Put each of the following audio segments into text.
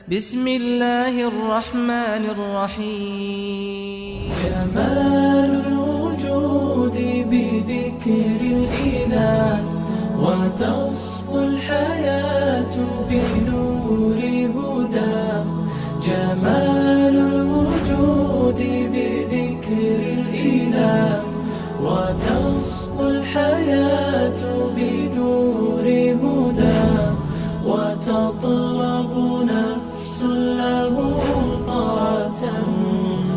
بسم الله الرحمن الرحيم. جمال الوجود بذكر الإله، وتصفو الحياة بنور هدى. جمال الوجود بذكر الإله، وتصفو الحياة بنور هدى. وتطلب نفس له طاعة،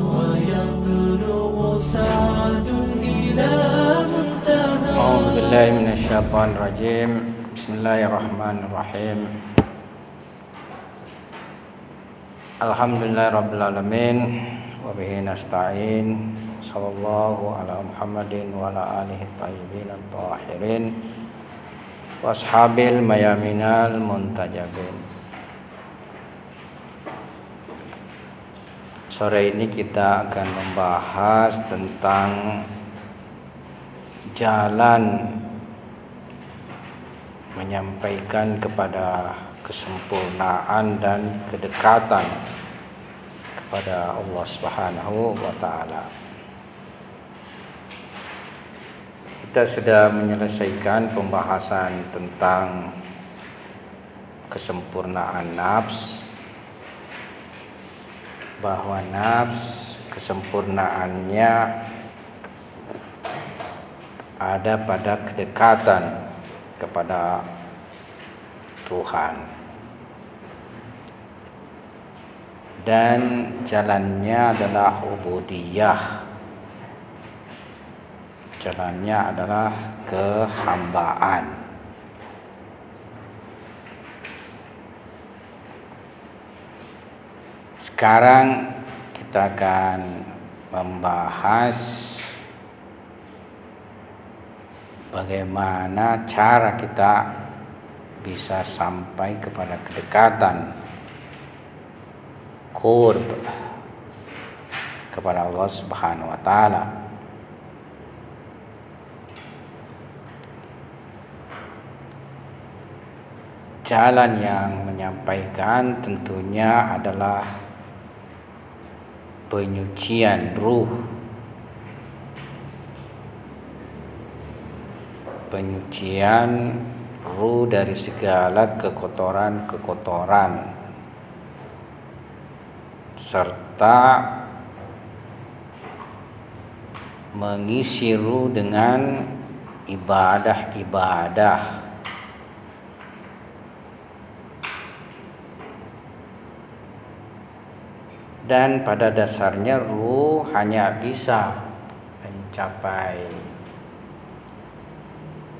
ويبلغ سعد إلى منتهى. أعوذ بالله من الشيطان الرجيم. بسم الله الرحمن الرحيم. Alhamdulillah Rabbil Alamin, wabihi nasta'in. Sallallahu ala Muhammadin wa ala alihi tayyibin at-tahirin, washabil mayaminal muntajabin. Sore ini kita akan membahas tentang jalan menyampaikan kepada kesempurnaan dan kedekatan kepada Allah Subhanahu wa taala. Kita sudah menyelesaikan pembahasan tentang kesempurnaan nafs, bahwa nafs kesempurnaannya ada pada kedekatan kepada Tuhan, dan jalannya adalah ubudiyah, jalannya adalah kehambaan. Sekarang kita akan membahas bagaimana cara kita bisa sampai kepada kedekatan qurb kepada Allah Subhanahu wa taala. Jalan yang menyampaikan tentunya adalah penyucian ruh, penyucian ruh dari segala kekotoran-kekotoran, serta mengisi ruh dengan ibadah-ibadah. Dan pada dasarnya ruh hanya bisa mencapai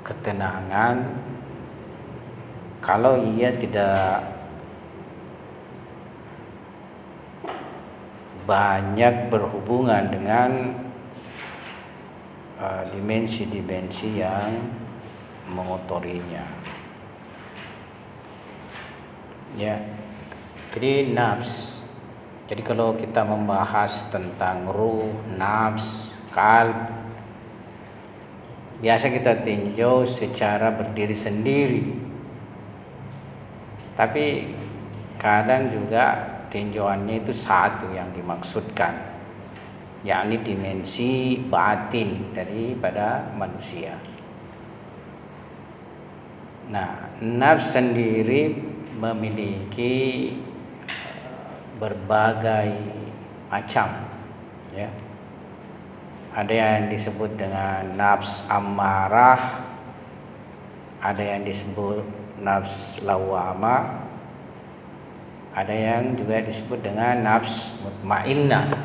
ketenangan kalau ia tidak banyak berhubungan dengan dimensi-dimensi yang mengotorinya. Ya, jadi nafs. Jadi kalau kita membahas tentang ruh, nafs, qalb, biasa kita tinjau secara berdiri sendiri. Tapi kadang juga tinjauannya itu satu yang dimaksudkan, yakni dimensi batin daripada manusia. Nah, nafs sendiri memiliki berbagai macam, ya. Ada yang disebut dengan nafs ammarah, ada yang disebut nafs lawamah, ada yang juga disebut dengan nafs mutmainnah,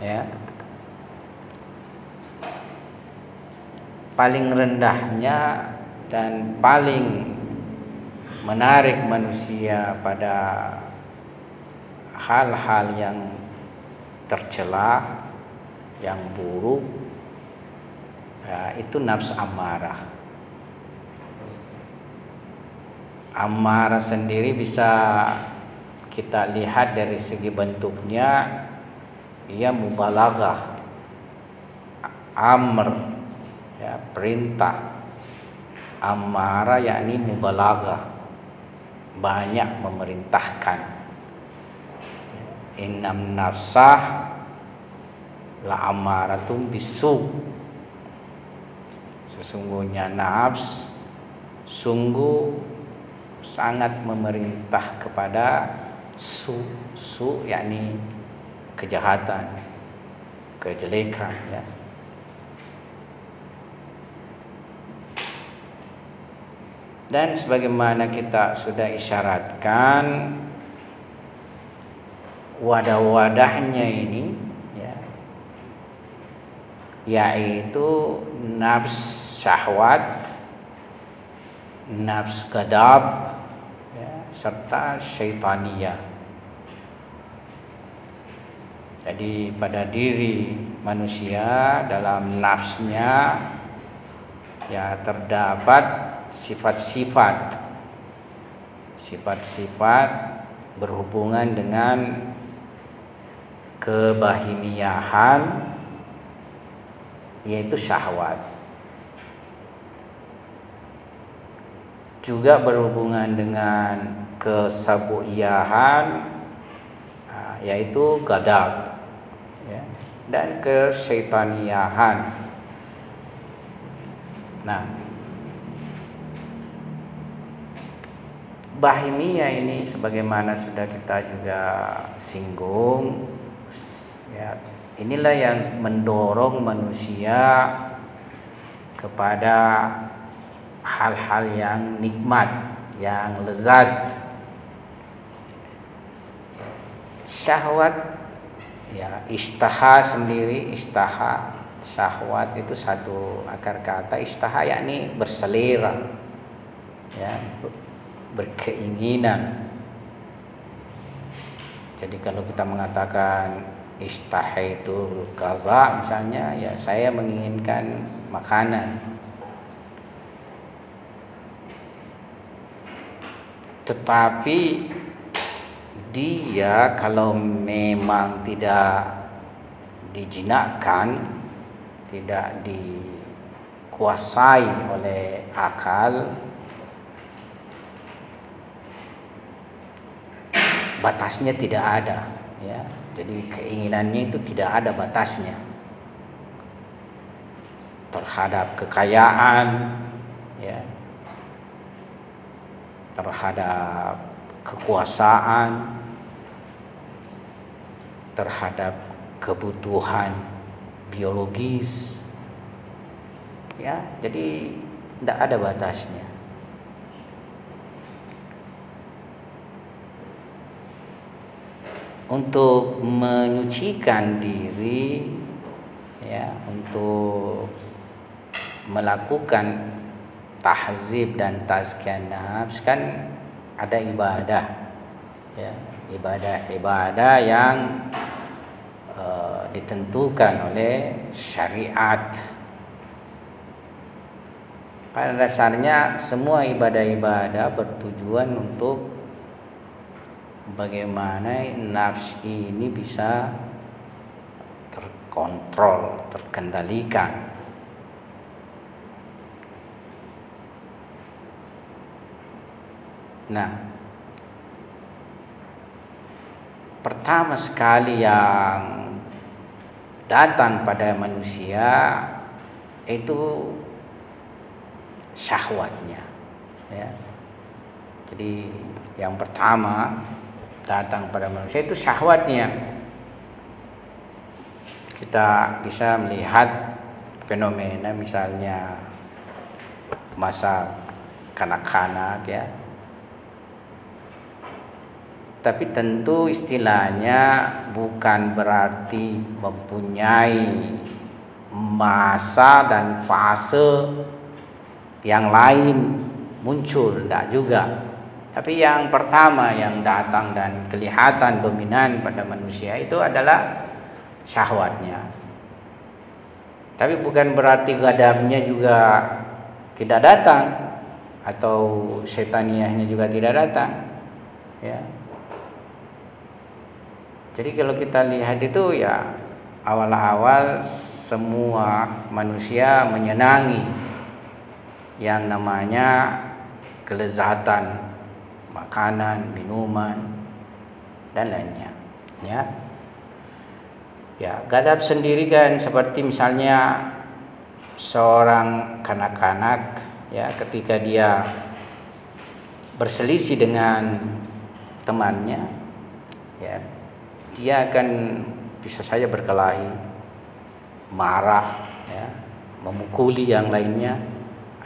ya. Paling rendahnya dan paling menarik manusia pada hal-hal yang tercela, yang buruk, ya, itu nafs ammarah. Ammarah sendiri bisa kita lihat dari segi bentuknya, ia mubalaghah, amr, ya, perintah. Ammarah yakni mubalaghah, banyak memerintahkan. innam nafsah la amaratum bisu. Sesungguhnya nafs sungguh sangat memerintah kepada su yakni kejahatan, kejelekan ya. Dan sebagaimana kita sudah isyaratkan, wadah-wadahnya ini ya, yaitu nafs syahwat, nafs gadab ya, serta syaitaniyah. Jadi pada diri manusia dalam nafsnya ya terdapat sifat-sifat berhubungan dengan kebahimiahan, yaitu syahwat, juga berhubungan dengan kesabuiyahan, yaitu gadab ya, dan kesyaitaniyahan. Nah, bahimiyah ini sebagaimana sudah kita juga singgung ya, inilah yang mendorong manusia kepada hal-hal yang nikmat, yang lezat. Syahwat ya, istaha sendiri, istaha, syahwat itu satu akar kata, istaha yakni berselera ya, berkeinginan. Jadi kalau kita mengatakan istahaitu kaza misalnya, ya saya menginginkan makanan. Tetapi dia kalau memang tidak dijinakkan, tidak dikuasai oleh akal, batasnya tidak ada ya. Jadi keinginannya itu tidak ada batasnya terhadap kekayaan ya, terhadap kekuasaan, terhadap kebutuhan biologis ya. Jadi tidak ada batasnya. Untuk menyucikan diri ya, untuk melakukan tahzib dan tazkiyah nafs kan ada ibadah ya, ibadah yang ditentukan oleh syariat. Pada dasarnya semua ibadah-ibadah bertujuan untuk bagaimana nafs ini bisa terkontrol, terkendalikan. Nah, pertama sekali yang datang pada manusia itu syahwatnya ya. Jadi yang pertama datang pada manusia itu syahwatnya. Kita bisa melihat fenomena misalnya masa kanak-kanak ya. Tapi tentu istilahnya bukan berarti mempunyai masa dan fase yang lain muncul, tidak juga. Tapi yang pertama yang datang dan kelihatan dominan pada manusia itu adalah syahwatnya. Tapi bukan berarti gadabnya juga tidak datang atau setaniyahnya juga tidak datang ya. Jadi kalau kita lihat itu ya, awal-awal semua manusia menyenangi yang namanya kelezatan makanan, minuman dan lainnya. Ya. Ya, gadab sendiri kan seperti misalnya seorang kanak-kanak ya, ketika dia berselisih dengan temannya ya, dia akan bisa saja berkelahi, marah ya, memukuli yang lainnya.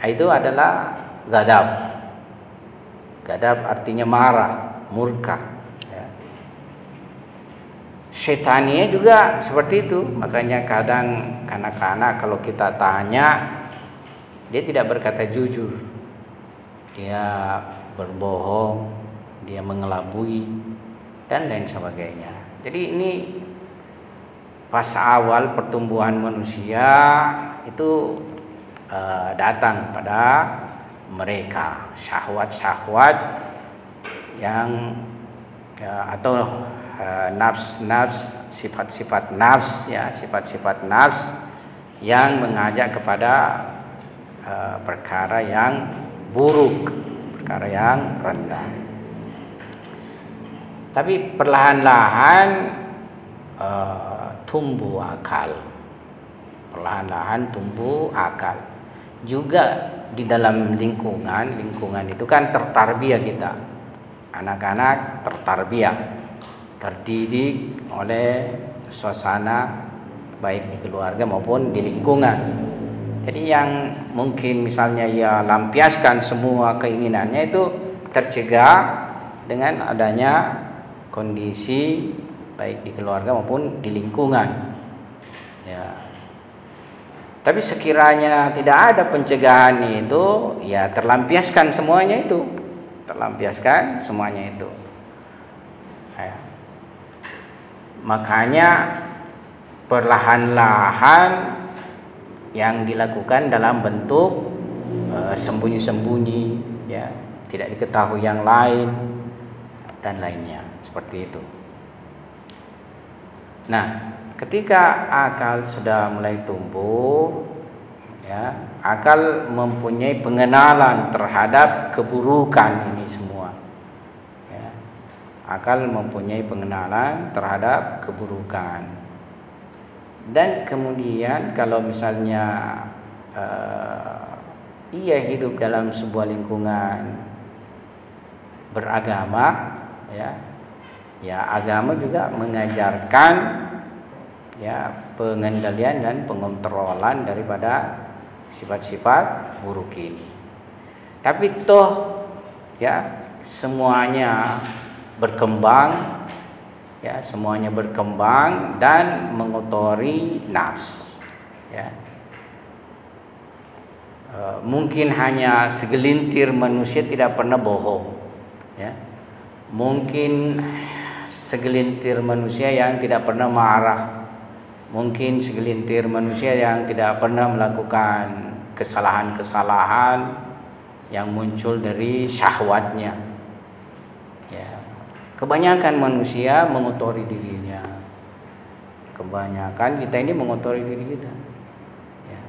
Itu adalah gadab. Gadab artinya marah, murka. Syaitannya juga seperti itu. Makanya kadang kanak-kanak kalau kita tanya, dia tidak berkata jujur. Dia berbohong, dia mengelabui dan lain sebagainya. Jadi ini pas awal pertumbuhan manusia itu datang pada mereka syahwat-syahwat yang atau nafs, sifat-sifat nafs ya, sifat-sifat nafs yang mengajak kepada perkara yang buruk, perkara yang rendah. Tapi perlahan-lahan tumbuh akal, perlahan-lahan tumbuh akal. Juga di dalam lingkungan itu kan tertarbiyah kita, anak-anak tertarbiyah, terdidik oleh suasana baik di keluarga maupun di lingkungan. Jadi yang mungkin misalnya ya lampiaskan semua keinginannya itu tercegah dengan adanya kondisi baik di keluarga maupun di lingkungan. Ya. Tapi sekiranya tidak ada pencegahan itu, ya terlampiaskan semuanya itu, terlampiaskan semuanya itu. Ya. Makanya perlahan-lahan yang dilakukan dalam bentuk sembunyi-sembunyi, ya, tidak diketahui yang lain dan lainnya seperti itu. Nah, ketika akal sudah mulai tumbuh, ya, akal mempunyai pengenalan terhadap keburukan ini semua. Akal mempunyai pengenalan terhadap keburukan. Dan kemudian kalau misalnya ia hidup dalam sebuah lingkungan beragama, ya agama juga mengajarkan ya pengendalian dan pengontrolan daripada sifat-sifat buruk ini. Tapi toh ya semuanya berkembang, ya semuanya berkembang dan mengotori nafs, ya. Mungkin hanya segelintir manusia tidak pernah bohong, ya. Mungkin segelintir manusia yang tidak pernah marah, mungkin segelintir manusia yang tidak pernah melakukan kesalahan-kesalahan yang muncul dari syahwatnya. Kebanyakan manusia mengotori dirinya. Kebanyakan kita ini mengotori diri kita. Ya.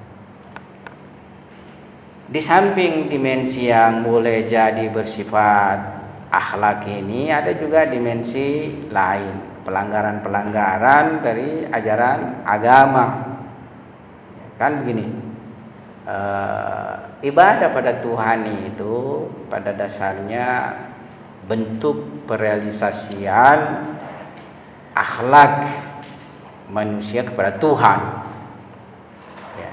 Di samping dimensi yang boleh jadi bersifat akhlak ini, ada juga dimensi lain, pelanggaran-pelanggaran dari ajaran agama. Kan begini, ibadah pada Tuhan itu pada dasarnya bentuk perealisasian akhlak manusia kepada Tuhan. Ya,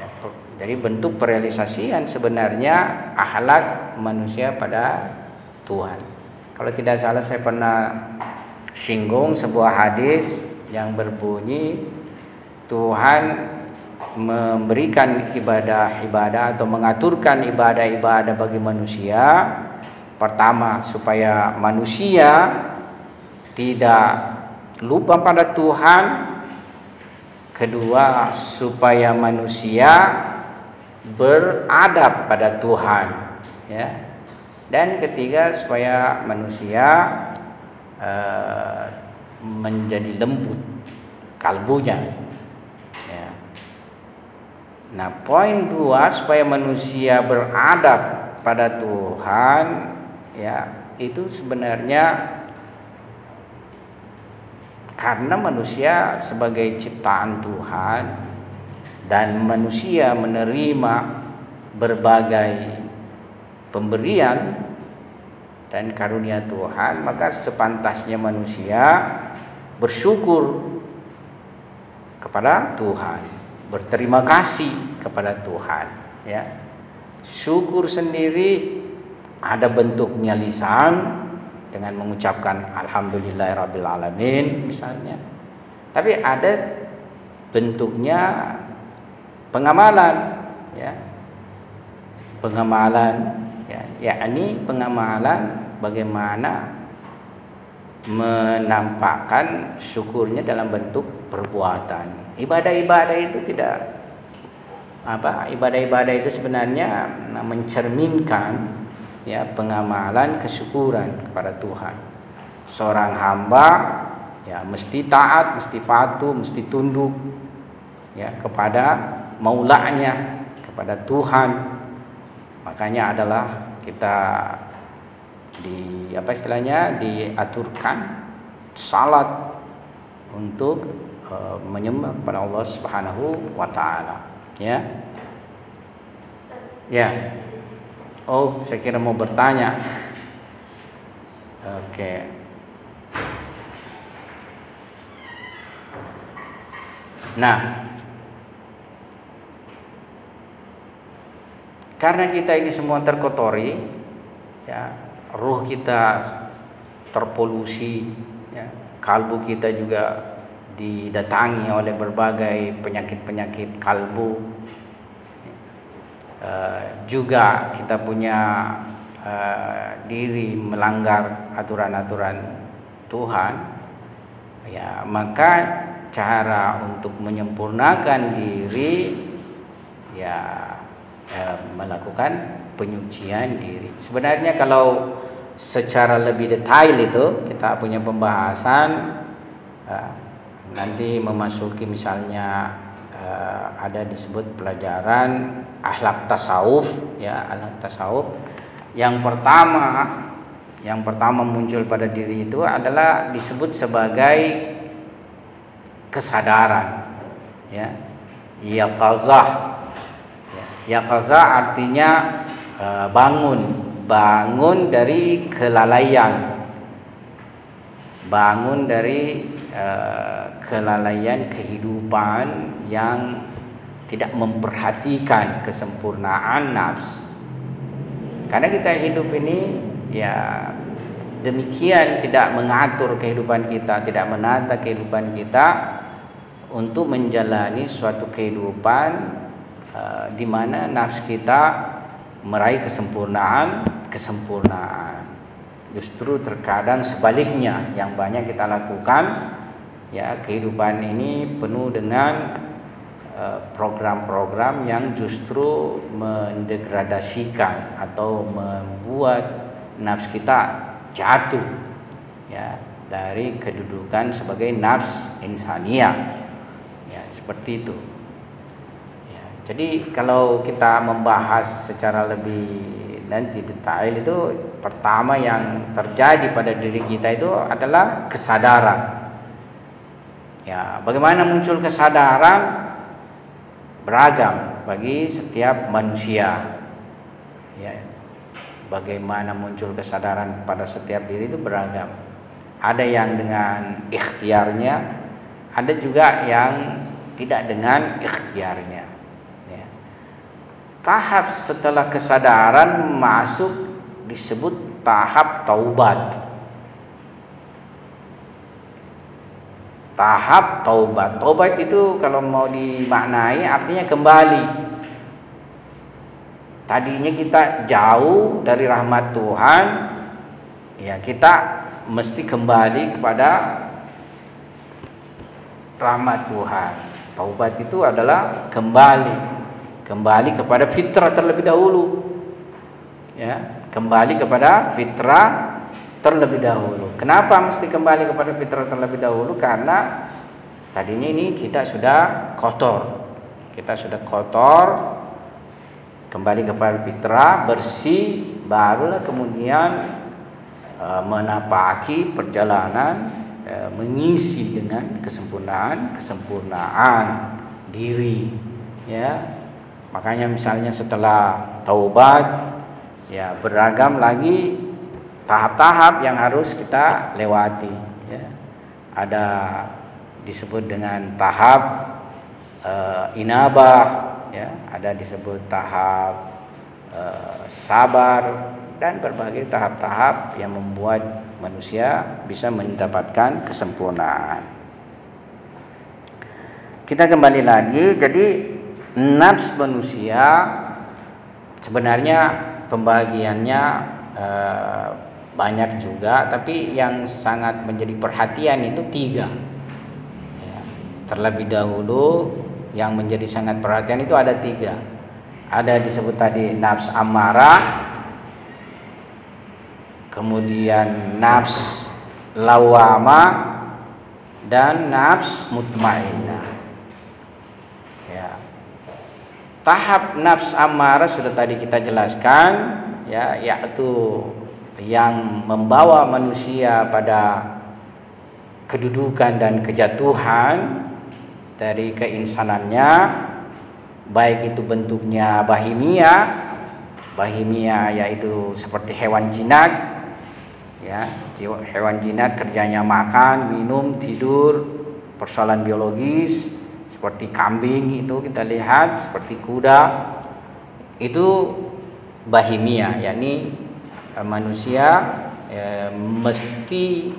jadi bentuk perealisasian sebenarnya akhlak manusia pada Tuhan. Kalau tidak salah saya pernah singgung sebuah hadis yang berbunyi Tuhan memberikan ibadah-ibadah atau mengaturkan ibadah-ibadah bagi manusia. Pertama, supaya manusia tidak lupa pada Tuhan. Kedua, supaya manusia beradab pada Tuhan, ya. Dan ketiga, supaya manusia menjadi lembut kalbunya, ya. Nah, poin 2, supaya manusia beradab pada Tuhan, ya, itu sebenarnya Karena manusia sebagai ciptaan Tuhan dan manusia menerima berbagai pemberian dan karunia Tuhan, maka sepantasnya manusia bersyukur kepada Tuhan, berterima kasih kepada Tuhan, ya. Syukur sendiri ada bentuknya lisan dengan mengucapkan alhamdulillahirabbil alamin misalnya. Tapi ada bentuknya pengamalan, ya. Pengamalan, ya, yakni pengamalan bagaimana menampakkan syukurnya dalam bentuk perbuatan. Ibadah-ibadah itu tidak ibadah-ibadah itu sebenarnya mencerminkan, ya, pengamalan kesyukuran kepada Tuhan. Seorang hamba, ya, mesti taat, mesti patuh, mesti tunduk, ya, kepada maulanya, kepada Tuhan. Makanya adalah kita diaturkan salat untuk menyembah kepada Allah Subhanahu wa taala, ya. Ya. Oh, saya kira mau bertanya. Oke. Nah, karena kita ini semua terkotori, ya, ruh kita terpolusi, ya, kalbu kita juga didatangi oleh berbagai penyakit-penyakit kalbu. Juga kita punya diri melanggar aturan-aturan Tuhan, ya, maka cara untuk menyempurnakan diri, ya, melakukan penyucian diri. Sebenarnya kalau secara lebih detail itu kita punya pembahasan, nanti memasuki misalnya ada disebut pelajaran akhlak tasawuf, ya, akhlak tasawuf. Yang pertama muncul pada diri itu adalah disebut sebagai kesadaran, ya, yaqazah. Yaqazah artinya bangun dari kelalaian, bangun dari kelalaian kehidupan yang tidak memperhatikan kesempurnaan nafs. Karena kita hidup ini, ya, demikian tidak mengatur kehidupan kita, tidak menata kehidupan kita untuk menjalani suatu kehidupan di mana nafs kita meraih kesempurnaan. Justru terkadang sebaliknya yang banyak kita lakukan, ya, kehidupan ini penuh dengan program-program yang justru mendegradasikan atau membuat nafs kita jatuh, ya, dari kedudukan sebagai nafs insaniyah, ya, seperti itu. Ya, jadi kalau kita membahas secara lebih nanti detail itu, pertama yang terjadi pada diri kita itu adalah kesadaran. Ya, bagaimana muncul kesadaran? Beragam bagi setiap manusia, ya. Bagaimana muncul kesadaran pada setiap diri itu beragam. Ada yang dengan ikhtiarnya, ada juga yang tidak dengan ikhtiarnya, ya. Tahap setelah kesadaran masuk disebut tahap taubat. Tahap taubat. Taubat itu kalau mau dimaknai artinya kembali. Tadinya kita jauh dari rahmat Tuhan, ya, kita mesti kembali kepada rahmat Tuhan. Taubat itu adalah kembali kepada fitrah terlebih dahulu, ya, kembali kepada fitrah terlebih dahulu. Kenapa mesti kembali kepada fitrah terlebih dahulu? Karena tadinya ini kita sudah kotor. Kembali kepada fitrah bersih, barulah kemudian menapaki perjalanan mengisi dengan kesempurnaan diri, ya. Makanya misalnya setelah taubat, ya beragam lagi tahap-tahap yang harus kita lewati, ya. Ada disebut dengan tahap inabah, ya, ada disebut tahap sabar, dan berbagai tahap-tahap yang membuat manusia bisa mendapatkan kesempurnaan. Kita kembali lagi, jadi nafs manusia sebenarnya pembagiannya banyak juga, tapi yang sangat menjadi perhatian itu 3. Ya, terlebih dahulu yang menjadi sangat perhatian itu ada 3. Ada disebut tadi nafs ammarah, kemudian nafs lawamah, dan nafs mutmainnah. Ya. Tahap nafs ammarah sudah tadi kita jelaskan, ya, yaitu yang membawa manusia pada kedudukan dan kejatuhan dari keinsanannya, baik itu bentuknya bahimia yaitu seperti hewan jinak, ya, hewan jinak kerjanya makan, minum, tidur, persoalan biologis. Seperti kambing itu kita lihat, seperti kuda itu bahimia, yakni manusia mesti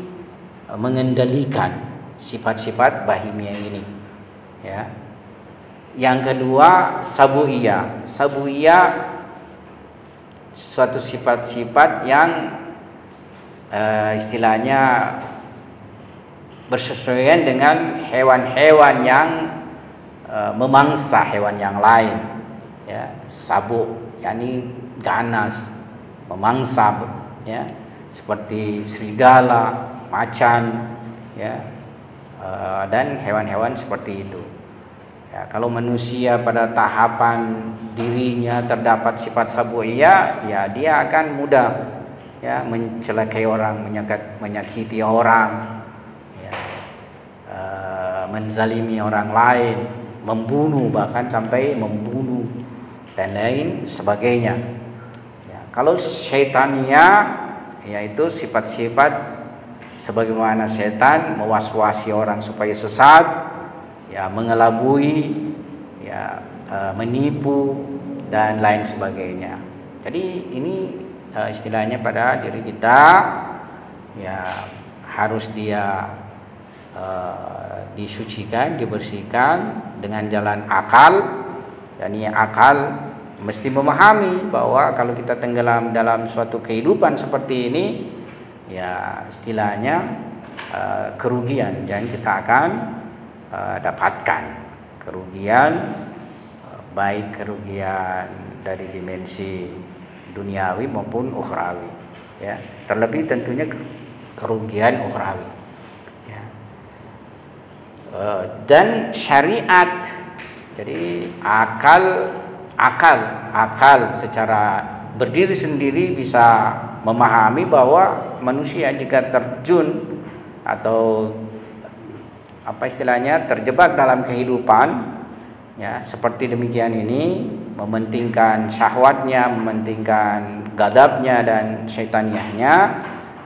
mengendalikan sifat-sifat bahimia ini, ya. Yang kedua sabuiyah suatu sifat-sifat yang istilahnya bersesuaian dengan hewan-hewan yang memangsa hewan yang lain, ya. Sabu, yakni ganas, memangsa, ya, seperti serigala, macan, ya, dan hewan-hewan seperti itu. Ya, kalau manusia pada tahapan dirinya terdapat sifat sabuiyah, ya dia akan mudah, ya, mencelakai orang, menyakiti orang, ya, menzalimi orang lain, membunuh, bahkan sampai membunuh dan lain sebagainya. Ya, kalau syaitania, yaitu sifat-sifat sebagaimana setan mewas-wasi orang supaya sesat, ya, mengelabui, ya, menipu dan lain sebagainya. Jadi ini istilahnya pada diri kita, ya, harus dia disucikan, dibersihkan dengan jalan akal. Dan yang akal mesti memahami bahwa kalau kita tenggelam dalam suatu kehidupan seperti ini, ya istilahnya kerugian yang kita akan dapatkan, kerugian, baik kerugian dari dimensi duniawi maupun ukhrawi, ya, terlebih tentunya kerugian ukhrawi, ya. Dan syariat, jadi akal secara berdiri sendiri bisa memahami bahwa manusia jika terjun atau apa istilahnya terjebak dalam kehidupan, ya, seperti demikian ini, mementingkan syahwatnya, mementingkan gadabnya dan syaitaniahnya,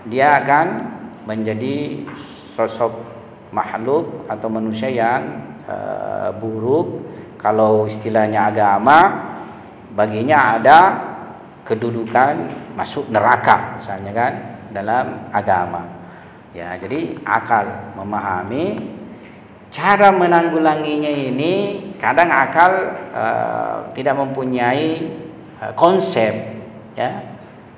dia akan menjadi sosok makhluk atau manusia yang buruk. Kalau istilahnya agama, baginya ada kedudukan masuk neraka misalnya, kan, dalam agama. Ya, jadi akal memahami. Cara menanggulanginya ini kadang akal tidak mempunyai konsep, ya.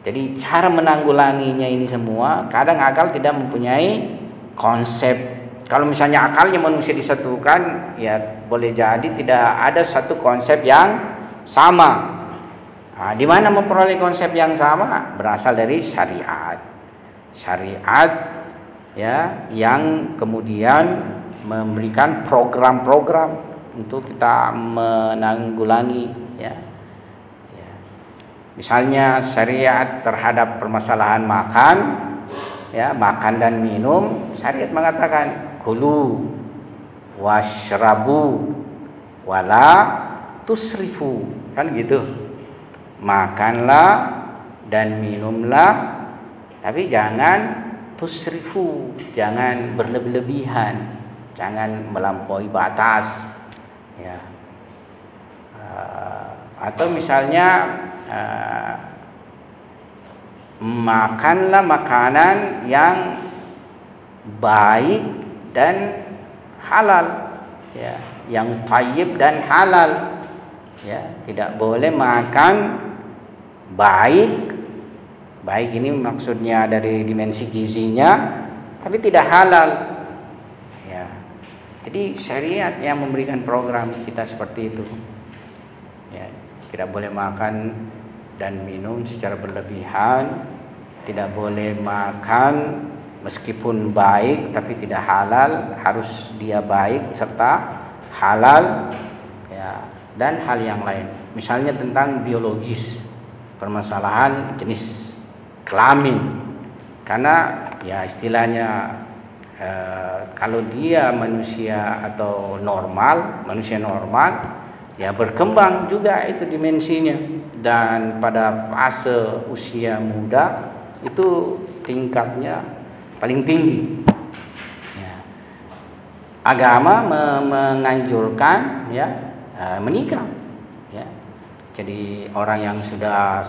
Jadi cara menanggulanginya ini semua kadang akal tidak mempunyai konsep. Kalau misalnya akalnya manusia disatukan, ya boleh jadi tidak ada satu konsep yang sama. Nah, di mana memperoleh konsep yang sama? Berasal dari syariat, ya, yang kemudian memberikan program-program untuk kita menanggulangi, ya. Misalnya syariat terhadap permasalahan makan, ya, makan dan minum, syariat mengatakan kulu washrabu wala tusrifu, kan gitu. Makanlah dan minumlah, tapi jangan tusrifu, jangan berlebihan, jangan melampaui batas, ya. Atau misalnya makanlah makanan yang baik dan halal, ya, yang thayyib dan halal, ya. Tidak boleh makan baik ini maksudnya dari dimensi gizinya, tapi tidak halal, ya. Jadi syariat yang memberikan program kita seperti itu, ya. Tidak boleh makan dan minum secara berlebihan, tidak boleh makan meskipun baik tapi tidak halal, harus dia baik serta halal, ya. Dan hal yang lain, misalnya tentang biologis, permasalahan jenis kelamin, karena ya istilahnya kalau dia manusia atau manusia normal, ya berkembang juga itu dimensinya, dan pada fase usia muda itu tingkatnya paling tinggi, ya. Agama menganjurkan, ya, menikah, ya. Jadi orang yang sudah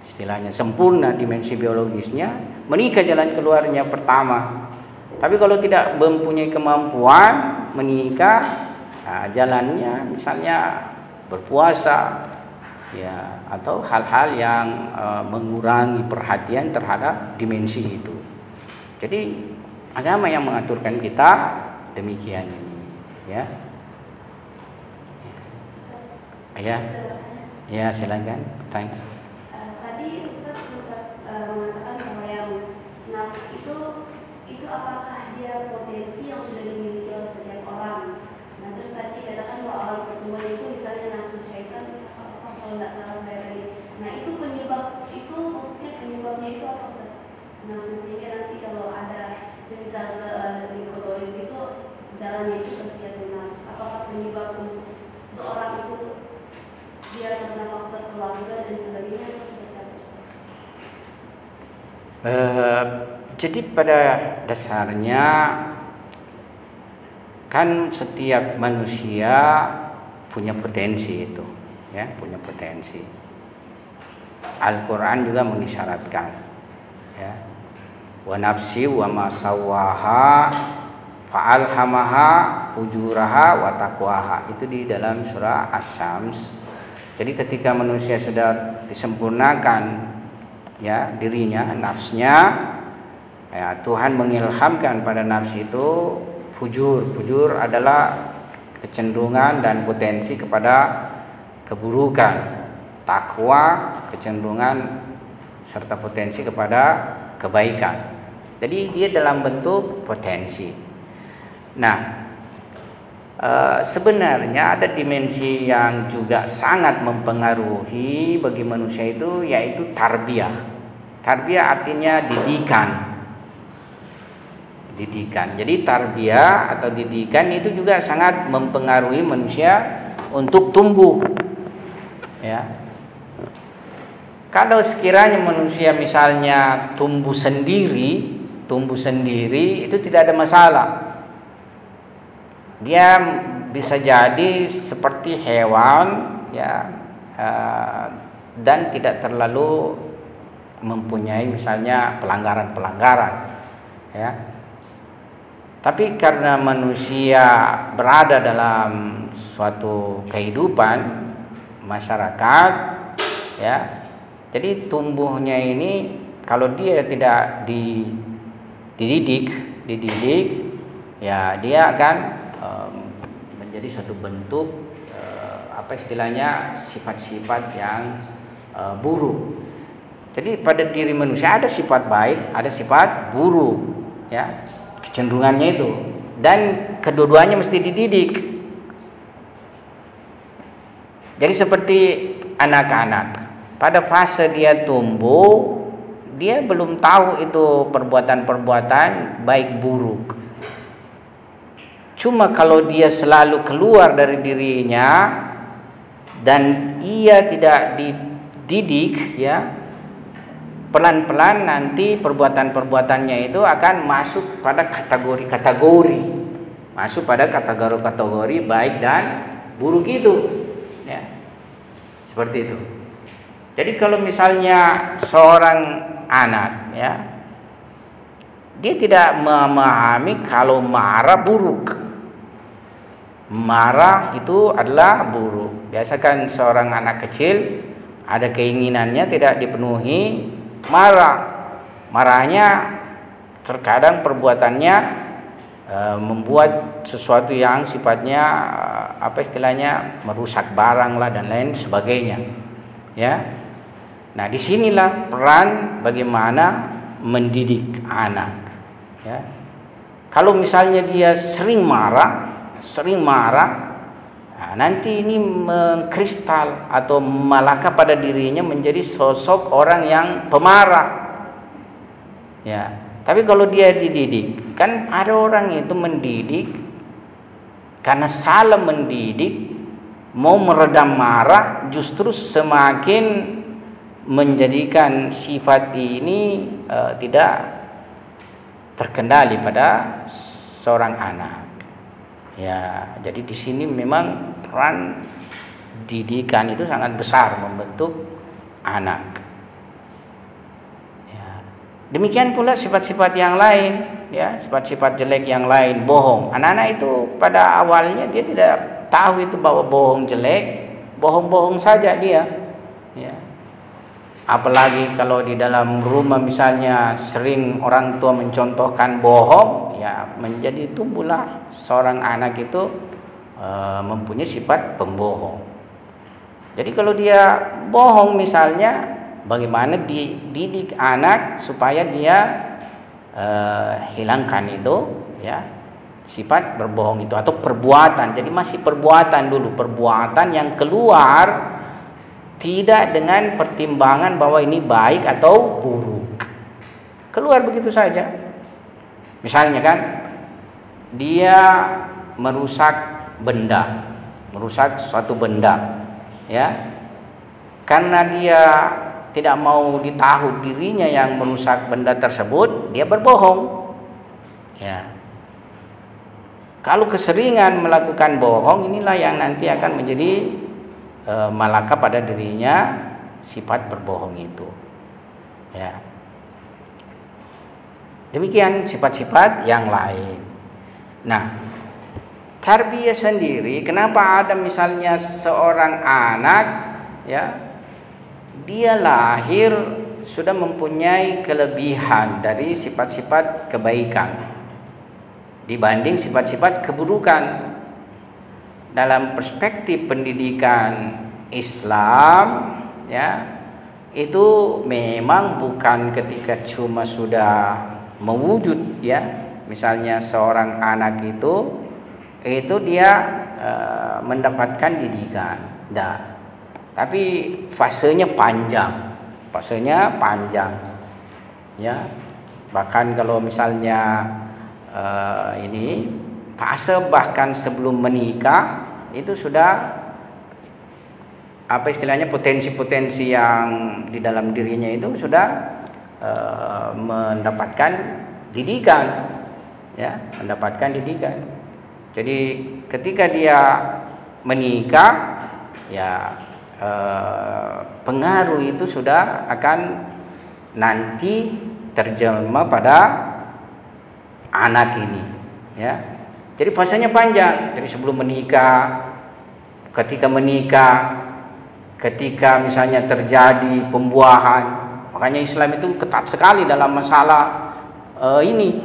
istilahnya sempurna dimensi biologisnya, menikah jalan keluarnya pertama. Tapi kalau tidak mempunyai kemampuan menikah, nah, jalannya misalnya berpuasa, ya, atau hal-hal yang mengurangi perhatian terhadap dimensi itu. Jadi agama yang mengaturkan kita demikian ini, ya. Ya, silakan tanya. Tadi Ustaz sempat mengatakan bahwa yang nafs itu apakah dia potensi yang sudah dimiliki oleh setiap orang? Nah, terus tadi katakan bahwa awal pertumbuhan itu misalnya nafsu syaitan, kalau nggak salah saya tadi. Nah, itu maksudnya penyebabnya itu apa, Ustaz? Nah, sehingga nanti kalau ada semisal dikotorin itu jalannya itu ke psikiatri nafs. Apakah penyebab untuk seseorang itu dia karena faktor keluarga dan sebagainya, itu seperti apa? Jadi pada dasarnya kan setiap manusia punya potensi itu, ya, punya potensi. Al-Quran juga mengisyaratkan, ya, wa nafsi wa ma sawwaha fa'alhamaha ujuraha wa taqwaha, itu di dalam surah Asy-Syams. Jadi ketika manusia sudah disempurnakan, ya, dirinya, nafsnya, ya, Tuhan mengilhamkan pada nafs itu fujur. Fujur adalah kecenderungan dan potensi kepada keburukan. Takwa kecenderungan serta potensi kepada kebaikan. Jadi dia dalam bentuk potensi. Nah, sebenarnya ada dimensi yang juga sangat mempengaruhi bagi manusia itu, yaitu tarbiyah. Tarbiyah artinya didikan. Jadi tarbiyah atau didikan itu juga sangat mempengaruhi manusia untuk tumbuh, ya. Kalau sekiranya manusia misalnya tumbuh sendiri itu tidak ada masalah. Dia bisa jadi seperti hewan, ya, dan tidak terlalu mempunyai misalnya pelanggaran, ya. Tapi karena manusia berada dalam suatu kehidupan masyarakat, ya, jadi tumbuhnya ini kalau dia tidak dididik, ya, dia akan menjadi suatu bentuk apa istilahnya sifat-sifat yang buruk. Jadi pada diri manusia ada sifat baik, ada sifat buruk, ya, kecenderungannya itu, dan kedua-duanya mesti dididik. Jadi seperti anak-anak, pada fase dia tumbuh, dia belum tahu itu perbuatan-perbuatan baik buruk. Cuma kalau dia selalu keluar dari dirinya dan ia tidak dididik, ya, pelan-pelan nanti perbuatan-perbuatannya itu akan masuk pada kategori-kategori, masuk pada kategori-kategori baik dan buruk itu, ya, seperti itu. Jadi kalau misalnya seorang anak, ya, dia tidak memahami kalau marah buruk, marah itu adalah buruk. Biasakan seorang anak kecil ada keinginannya tidak dipenuhi, marahnya terkadang perbuatannya membuat sesuatu yang sifatnya apa istilahnya merusak barang lah dan lain sebagainya, ya. Nah, disinilah peran bagaimana mendidik anak, ya. Kalau misalnya dia sering marah, nah, nanti ini mengkristal atau melekat pada dirinya menjadi sosok orang yang pemarah, ya. Tapi kalau dia dididik, kan ada orang itu mendidik karena salah mendidik, mau meredam marah, justru semakin menjadikan sifat ini tidak terkendali pada seorang anak. Ya, jadi di sini memang peran didikan itu sangat besar membentuk anak. Ya. Demikian pula sifat-sifat yang lain, ya, sifat-sifat jelek yang lain, bohong. Anak-anak itu pada awalnya dia tidak tahu itu bahwa bohong jelek, bohong-bohong saja dia. Ya. Apalagi kalau di dalam rumah misalnya sering orang tua mencontohkan bohong, ya menjadi tumbuhlah seorang anak itu mempunyai sifat pembohong. Jadi kalau dia bohong misalnya, bagaimana dididik anak supaya dia hilangkan itu, ya, sifat berbohong itu atau perbuatan. Jadi masih perbuatan dulu, perbuatan yang keluar tidak dengan pertimbangan bahwa ini baik atau buruk. Keluar begitu saja. Misalnya kan dia merusak benda, merusak suatu benda, ya. Karena dia tidak mau ditahu dirinya yang merusak benda tersebut, dia berbohong. Ya. Kalau keseringan melakukan bohong, inilah yang nanti akan menjadi malaka pada dirinya sifat berbohong itu, ya. Demikian sifat-sifat yang lain. Nah, tarbiyah sendiri, kenapa ada misalnya seorang anak, ya, dia lahir sudah mempunyai kelebihan dari sifat-sifat kebaikan dibanding sifat-sifat keburukan. Dalam perspektif pendidikan Islam, ya, itu memang bukan ketika cuma sudah mewujud, ya, misalnya seorang anak itu dia mendapatkan didikan, tapi fasenya panjang, ya. Bahkan kalau misalnya ini fase bahkan sebelum menikah itu sudah apa istilahnya potensi-potensi yang di dalam dirinya itu sudah mendapatkan didikan, ya, mendapatkan didikan. Jadi ketika dia menikah, ya, pengaruh itu sudah akan nanti terjemah pada anak ini, ya. Jadi fasenya panjang, dari sebelum menikah, ketika menikah, ketika misalnya terjadi pembuahan. Makanya Islam itu ketat sekali dalam masalah ini,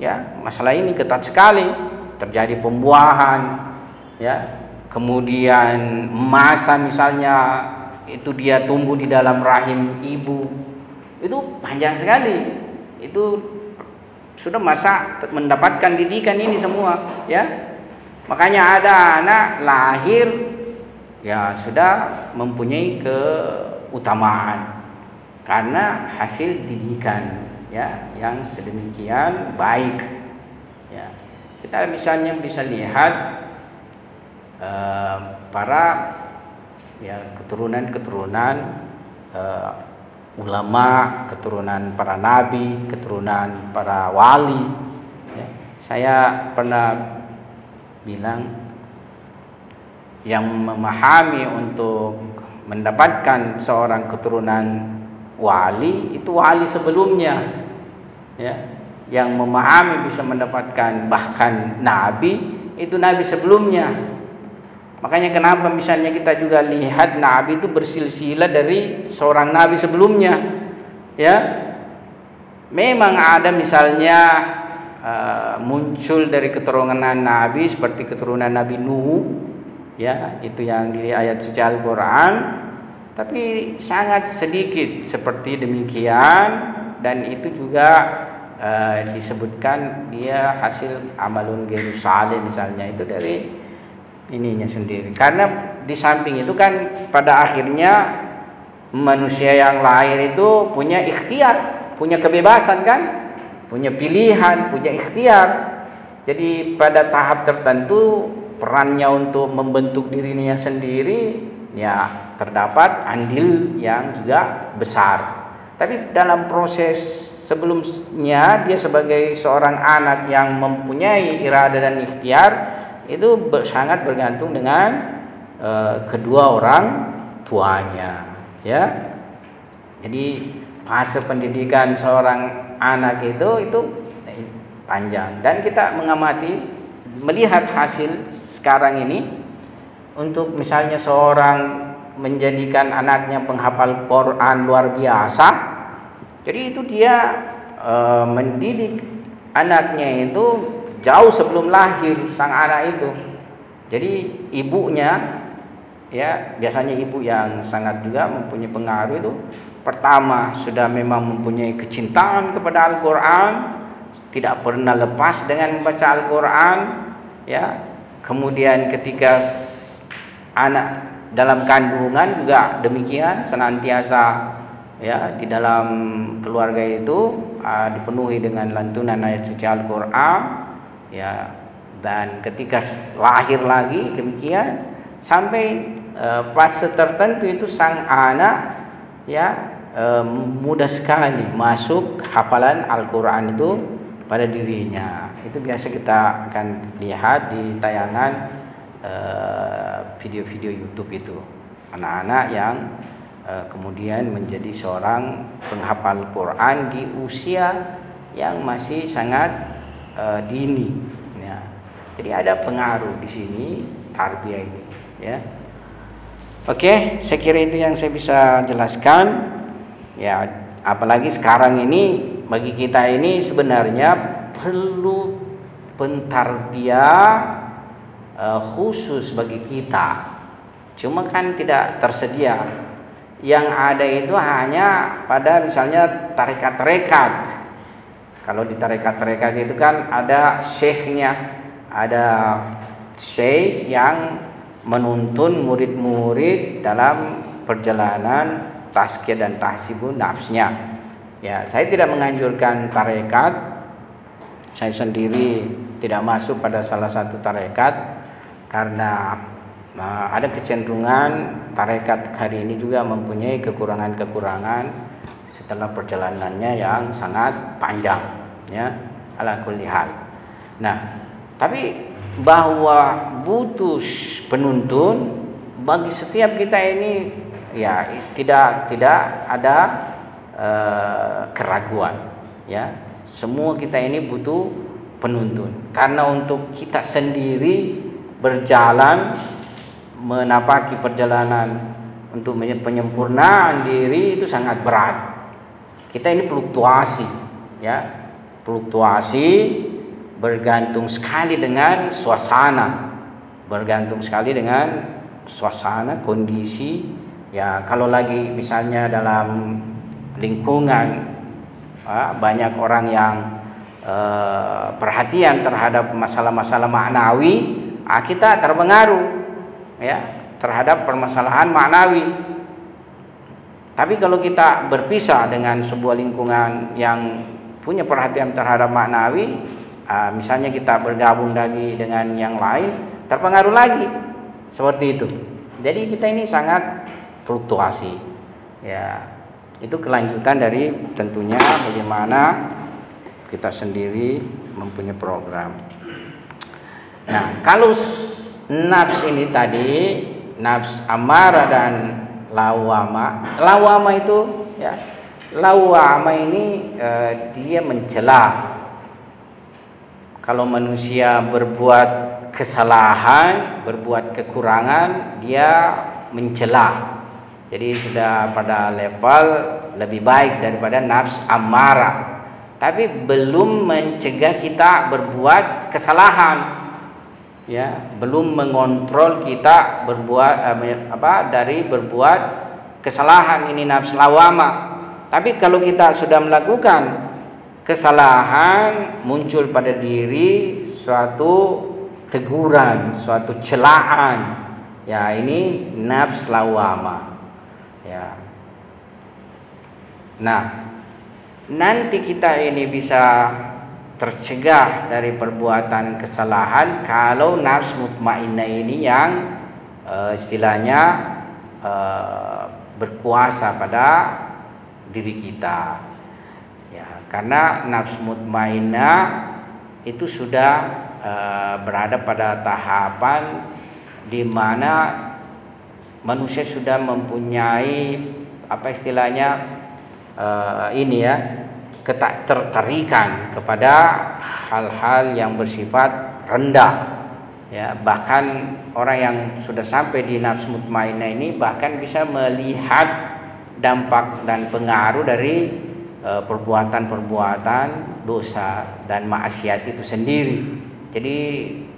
ya, masalah ini ketat sekali. Terjadi pembuahan, ya, kemudian masa misalnya itu dia tumbuh di dalam rahim ibu, itu panjang sekali. Itu sudah masa mendapatkan didikan ini semua, ya. Makanya ada anak lahir, ya, sudah mempunyai keutamaan, karena hasil didikan ya yang sedemikian baik. Ya, kita misalnya bisa lihat para ya keturunan ulama, keturunan para nabi, keturunan para wali. Ya, saya pernah bilang yang memahami untuk mendapatkan seorang keturunan wali itu wali sebelumnya, ya. Yang memahami bisa mendapatkan bahkan nabi itu nabi sebelumnya. Makanya kenapa misalnya kita juga lihat nabi itu bersilsilah dari seorang nabi sebelumnya, ya. Memang ada misalnya muncul dari keturunan nabi seperti keturunan Nabi Nuh, ya, itu yang di ayat suci Al-Quran, tapi sangat sedikit seperti demikian, dan itu juga disebutkan dia hasil amalun ghairu salih misalnya, itu dari ininya sendiri. Karena di samping itu kan pada akhirnya manusia yang lahir itu punya ikhtiar, punya kebebasan kan, punya pilihan, punya ikhtiar. Jadi pada tahap tertentu perannya untuk membentuk dirinya sendiri ya terdapat andil yang juga besar. Tapi dalam proses sebelumnya dia sebagai seorang anak yang mempunyai irada dan ikhtiar itu sangat bergantung dengan kedua orang tuanya, ya. Jadi fase pendidikan seorang anak itu panjang, dan kita mengamati melihat hasil sekarang ini untuk misalnya seorang menjadikan anaknya penghafal Quran luar biasa. Jadi itu dia mendidik anaknya itu jauh sebelum lahir sang anak itu. Jadi ibunya, ya, biasanya ibu yang sangat juga mempunyai pengaruh itu, pertama sudah memang mempunyai kecintaan kepada Al-Quran, tidak pernah lepas dengan membaca Al-Quran, ya. Kemudian ketika anak dalam kandungan juga demikian, senantiasa ya di dalam keluarga itu dipenuhi dengan lantunan ayat suci Al-Quran, ya. Dan ketika lahir lagi demikian, sampai fase tertentu itu sang anak ya mudah sekali masuk hafalan Al-Quran itu pada dirinya. Itu biasa kita akan lihat di tayangan video-video YouTube itu, anak-anak yang kemudian menjadi seorang penghafal Quran di usia yang masih sangat dini, ya. Jadi ada pengaruh di sini tarbiyah ini, ya. Oke, saya kira itu yang saya bisa jelaskan, ya. Apalagi sekarang ini bagi kita ini sebenarnya perlu pentarbiyah khusus bagi kita. Cuma kan tidak tersedia. Yang ada itu hanya pada misalnya tarekat-tarekat. Kalau di tarekat-tarekat itu kan ada syekhnya, ada syekh yang menuntun murid-murid dalam perjalanan tazkiyah dan tahsibun nafsnya. Ya, saya tidak menganjurkan tarekat. Saya sendiri tidak masuk pada salah satu tarekat karena ada kecenderungan tarekat hari ini juga mempunyai kekurangan-kekurangan setelah perjalanannya yang sangat panjang, ya, ala kulli hal. Nah, tapi bahwa butuh penuntun bagi setiap kita ini, ya, tidak ada keraguan, ya. Semua kita ini butuh penuntun, karena untuk kita sendiri berjalan menapaki perjalanan untuk penyempurnaan diri itu sangat berat. Kita ini fluktuasi, ya, fluktuasi bergantung sekali dengan suasana, bergantung sekali dengan suasana kondisi, ya. Kalau lagi misalnya dalam lingkungan banyak orang yang perhatian terhadap masalah-masalah maknawi, kita terpengaruh, ya, terhadap permasalahan maknawi. Tapi kalau kita berpisah dengan sebuah lingkungan yang punya perhatian terhadap maknawi, misalnya kita bergabung lagi dengan yang lain, terpengaruh lagi seperti itu. Jadi kita ini sangat fluktuasi. Ya, itu kelanjutan dari tentunya bagaimana kita sendiri mempunyai program. Nah, kalau nafs ini tadi, nafs amarah dan lawama. Lawama itu ya, lawama ini dia mencela. Kalau manusia berbuat kesalahan, berbuat kekurangan, dia mencela. Jadi sudah pada level lebih baik daripada nafs amarah. Tapi belum mencegah kita berbuat kesalahan. Ya, belum mengontrol kita berbuat dari berbuat kesalahan, ini nafs lawama. Tapi kalau kita sudah melakukan kesalahan, muncul pada diri suatu teguran, suatu celaan, ya ini nafs lawama. Ya. Nah, nanti kita ini bisa tercegah dari perbuatan kesalahan kalau nafs mutmainnah ini yang istilahnya berkuasa pada diri kita. Ya, karena nafs mutmainnah itu sudah berada pada tahapan di mana manusia sudah mempunyai apa istilahnya ini ya, ketertarikan kepada hal-hal yang bersifat rendah. Ya, bahkan orang yang sudah sampai di nafs mutmainnah ini bahkan bisa melihat dampak dan pengaruh dari perbuatan-perbuatan dosa dan maksiat itu sendiri. Jadi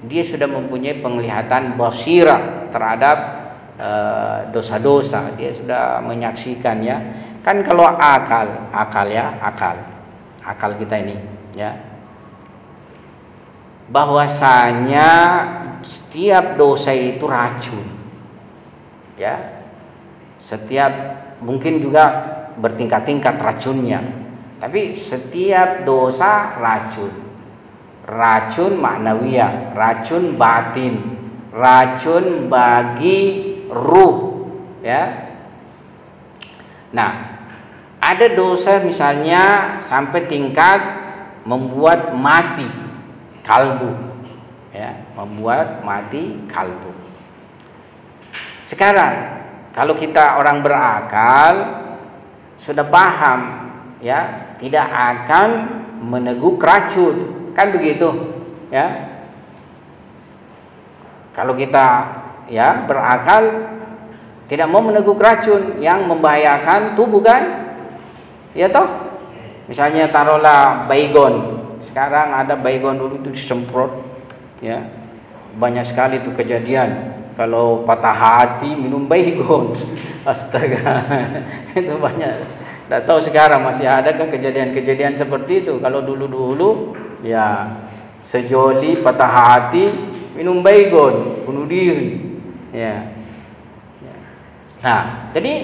dia sudah mempunyai penglihatan basirah terhadap dosa-dosa. Dia sudah menyaksikannya. Kan kalau akal kita ini ya, bahwasanya setiap dosa itu racun. Ya. Setiap mungkin juga bertingkat-tingkat racunnya. Tapi setiap dosa racun. Racun maknawiyah, racun batin, racun bagi ruh, ya. Nah, ada dosa misalnya sampai tingkat membuat mati kalbu, ya, membuat mati kalbu. Sekarang kalau kita orang berakal sudah paham, ya, tidak akan meneguk racun. Kan begitu, ya. Kalau kita ya berakal tidak mau meneguk racun yang membahayakan tubuh kan? Ya toh? Misalnya taruhlah baygon. Sekarang ada baygon, dulu itu disemprot, ya. Banyak sekali itu kejadian. Kalau patah hati minum baygon. Astaga. Itu banyak. Tidak tahu sekarang masih adakah kejadian-kejadian seperti itu. Kalau dulu-dulu ya sejoli patah hati minum baygon, bunuh diri, ya. Nah, jadi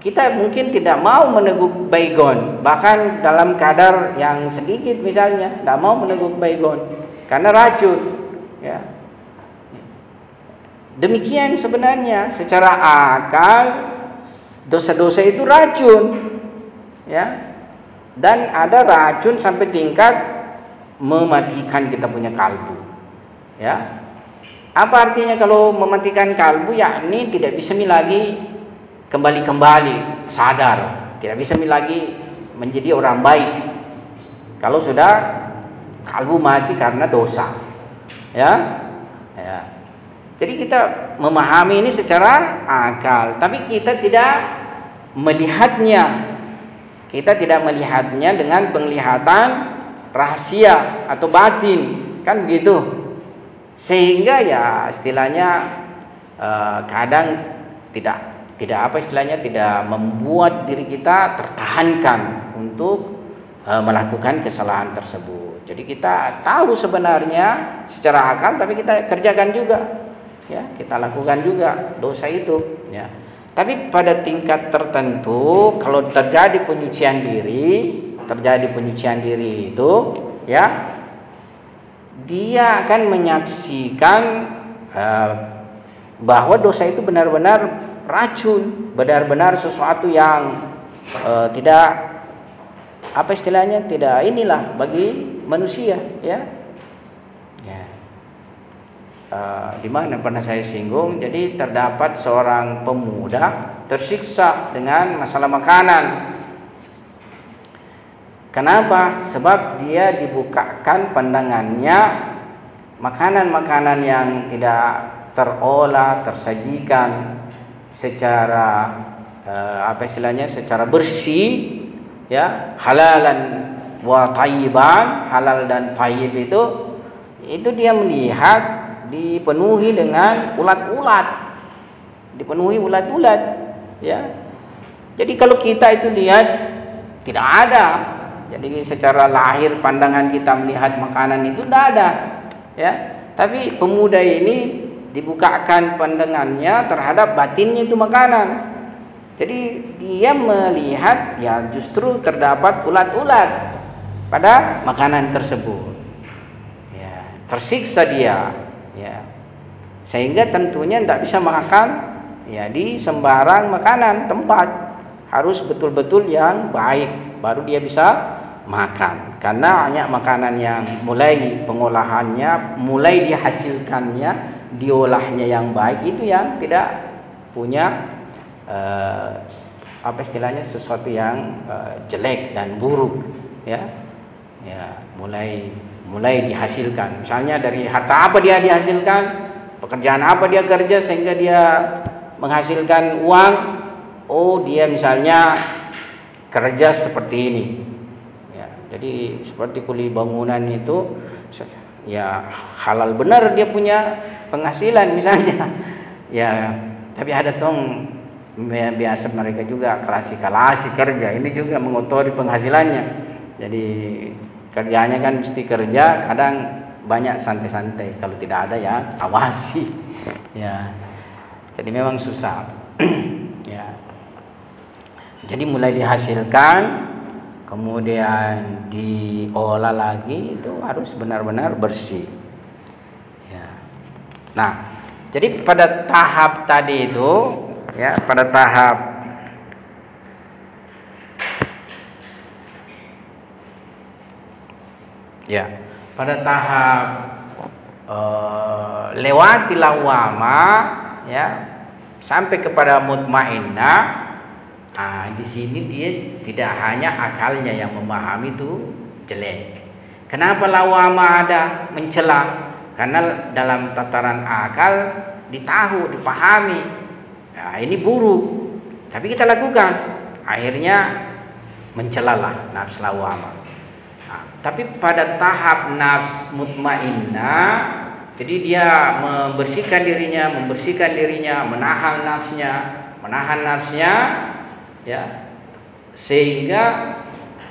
kita mungkin tidak mau meneguk baygon, bahkan dalam kadar yang sedikit misalnya, tidak mau meneguk baygon karena racun, ya. Demikian sebenarnya secara akal dosa-dosa itu racun, ya. Dan ada racun sampai tingkat mematikan kita punya kalbu, ya. Apa artinya kalau mematikan kalbu? Yakni tidak bisa lagi kembali sadar, tidak bisa lagi menjadi orang baik kalau sudah kalbu mati karena dosa, ya. Jadi kita memahami ini secara akal, tapi kita tidak melihatnya. Kita tidak melihatnya dengan penglihatan rahasia atau batin, kan begitu. Sehingga ya istilahnya kadang tidak membuat diri kita tertahankan untuk melakukan kesalahan tersebut. Jadi kita tahu sebenarnya secara akal, tapi kita kerjakan juga, ya, kita lakukan juga dosa itu, ya. Tapi pada tingkat tertentu kalau terjadi penyucian diri itu, ya, dia akan menyaksikan bahwa dosa itu benar-benar racun, benar-benar sesuatu yang tidak, apa istilahnya, tidak inilah bagi manusia, ya. Di mana pernah saya singgung, jadi terdapat seorang pemuda tersiksa dengan masalah makanan. Kenapa? Sebab dia dibukakan pandangannya makanan-makanan yang tidak terolah, tersajikan secara apa istilahnya, secara bersih, ya, halalan wa thayyiban, halal dan thayyib itu dia melihat dipenuhi dengan ulat-ulat, ya. Jadi kalau kita itu lihat tidak ada, jadi secara lahir pandangan kita melihat makanan itu tidak ada, ya. Tapi pemuda ini dibukakan pandangannya terhadap batinnya itu makanan. Jadi dia melihat, ya, justru terdapat ulat-ulat pada makanan tersebut, ya, tersiksa dia, ya, sehingga tentunya tidak bisa makan, ya, di sembarang makanan tempat, harus betul-betul yang baik baru dia bisa makan. Karena banyak makanan yang mulai pengolahannya, mulai dihasilkannya, diolahnya yang baik itu yang tidak punya apa istilahnya, sesuatu yang jelek dan buruk, ya, mulai dihasilkan. Misalnya dari harta apa dia dihasilkan, pekerjaan apa dia kerja sehingga dia menghasilkan uang. Oh, dia misalnya kerja seperti ini, ya. Jadi seperti kuli bangunan itu, ya, halal benar dia punya penghasilan misalnya, ya. Tapi ada biasa mereka juga kalasi kerja, ini juga mengotori penghasilannya. Jadi kerjanya kan mesti kerja, kadang banyak santai-santai, kalau tidak ada ya awasi, ya. Jadi memang susah. Ya. Jadi mulai dihasilkan, kemudian diolah lagi, itu harus benar-benar bersih, ya. Nah, jadi pada tahap tadi itu, ya, pada tahap lewati lawama, ya, sampai kepada mutmainnah. Nah, di sini dia tidak hanya akalnya yang memahami itu jelek. Kenapa lawama ada, mencela? Karena dalam tataran akal dipahami, nah, ini buruk, tapi kita lakukan, akhirnya mencelalah nafs lawama. Nah, tapi pada tahap nafs mutmainnah, jadi dia membersihkan dirinya, menahan nafsnya, ya, sehingga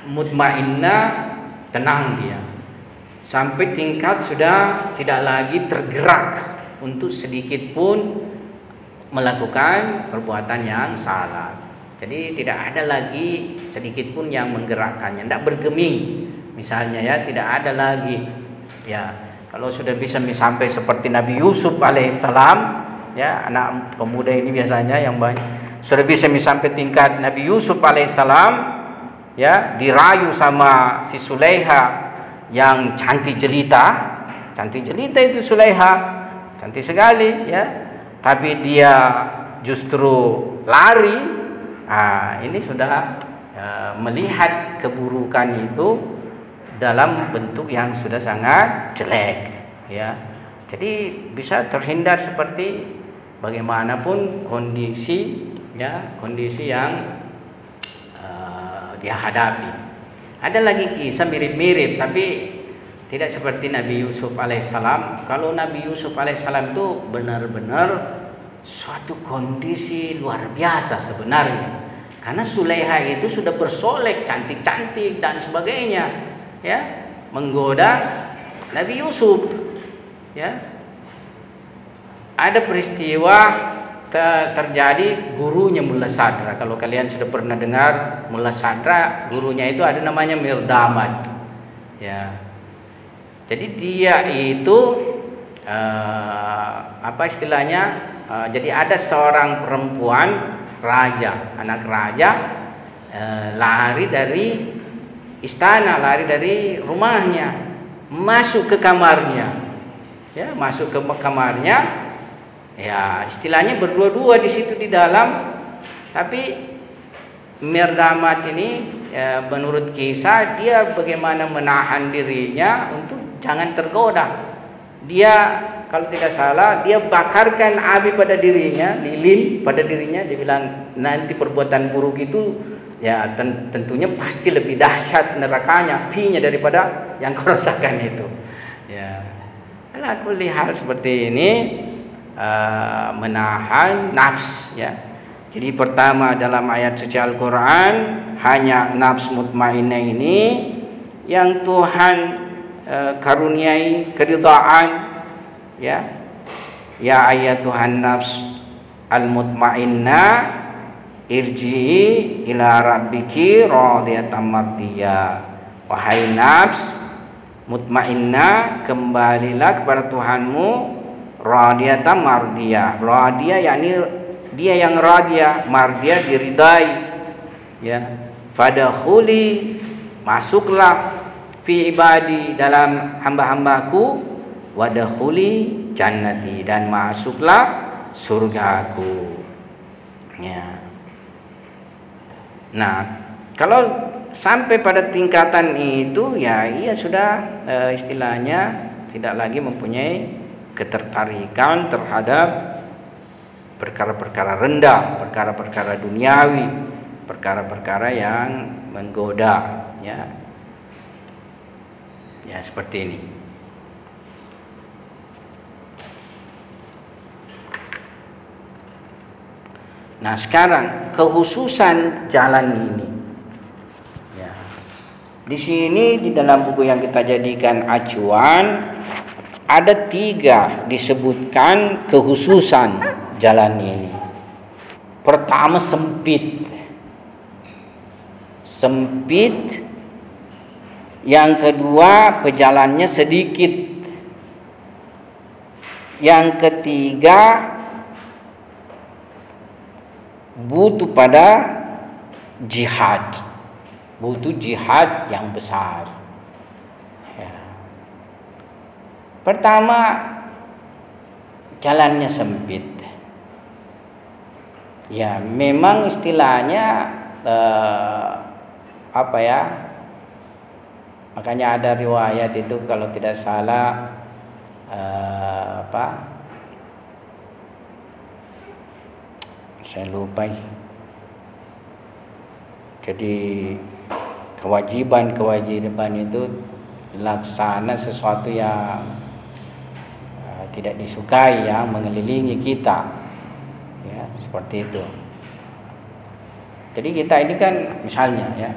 mutmainnah, tenang dia, sampai tingkat sudah tidak lagi tergerak untuk sedikit pun melakukan perbuatan yang salah. Jadi tidak ada lagi sedikit pun yang menggerakkannya, tidak bergeming misalnya, ya, tidak ada lagi, ya. Kalau sudah bisa sampai seperti Nabi Yusuf alaihissalam, ya, anak pemuda ini biasanya yang banyak sudah bisa sampai tingkat Nabi Yusuf alaihissalam, ya, dirayu sama si Sulaiha yang cantik jelita itu. Sulaiha cantik sekali, ya, tapi dia justru lari. Nah, ini sudah melihat keburukan itu dalam bentuk yang sudah sangat jelek, ya. Jadi bisa terhindar seperti bagaimanapun kondisi, ya, kondisi yang dia hadapi. Ada lagi kisah mirip-mirip, tapi tidak seperti Nabi Yusuf alaihissalam. Kalau Nabi Yusuf alaihissalam itu benar-benar suatu kondisi luar biasa sebenarnya, karena Sulaiha itu sudah bersolek, cantik-cantik dan sebagainya, ya, menggoda Nabi Yusuf, ya. ada peristiwa terjadi gurunya Mullah Sadra. Kalau kalian sudah pernah dengar Mullah Sadra, gurunya itu ada namanya Mirdamat. Ya. Jadi dia itu apa istilahnya? Jadi ada seorang perempuan raja, anak raja, lari dari istana, lari dari rumahnya, masuk ke kamarnya. Ya, masuk ke kamarnya. Ya, istilahnya berdua-dua di situ di dalam. Tapi Mirdamat ini menurut kisah dia bagaimana menahan dirinya untuk jangan tergoda. Dia kalau tidak salah dia bakarkan api pada dirinya, lilin pada dirinya. Dia bilang nanti perbuatan buruk itu ya tentunya pasti lebih dahsyat nerakanya, apinya daripada yang kau rasakan itu. Ya, aku lihat seperti ini. Menahan nafs, ya. Jadi pertama dalam ayat suci Al-Quran hanya nafs mutmainnah ini yang Tuhan karuniai keridhaan, ya. Ya ayatuhan nafs al-mutmainnah irji'i ila rabbiki radiyatan mardiyah. Wahai nafs mutmainnah, kembalilah kepada Tuhanmu radiyatan mardiyah. Radiyah yakni dia yang radiyah, mardiyah diridai. Ya, fadkhuli, masuklah fi ibadi, dalam hamba-hambaku, wadkhuli jannati, dan masuklah surgaku. Ya. Nah, kalau sampai pada tingkatan itu ya ia sudah istilahnya tidak lagi mempunyai ketertarikan terhadap perkara-perkara rendah, perkara-perkara duniawi, perkara-perkara yang menggoda, ya. Ya, seperti ini. Nah, sekarang kekhususan jalan ini. Ya. Di sini di dalam buku yang kita jadikan acuan ada 3 disebutkan kekhususan jalan ini. Pertama sempit. Sempit. Yang kedua pejalannya sedikit. Yang ketiga butuh pada jihad. Butuh jihad yang besar. Pertama, jalannya sempit. Ya, memang istilahnya apa ya? Makanya ada riwayat itu kalau tidak salah apa? Saya lupa. Jadi kewajiban itu laksana sesuatu yang tidak disukai, yang mengelilingi kita, ya, seperti itu. Jadi kita ini kan misalnya, ya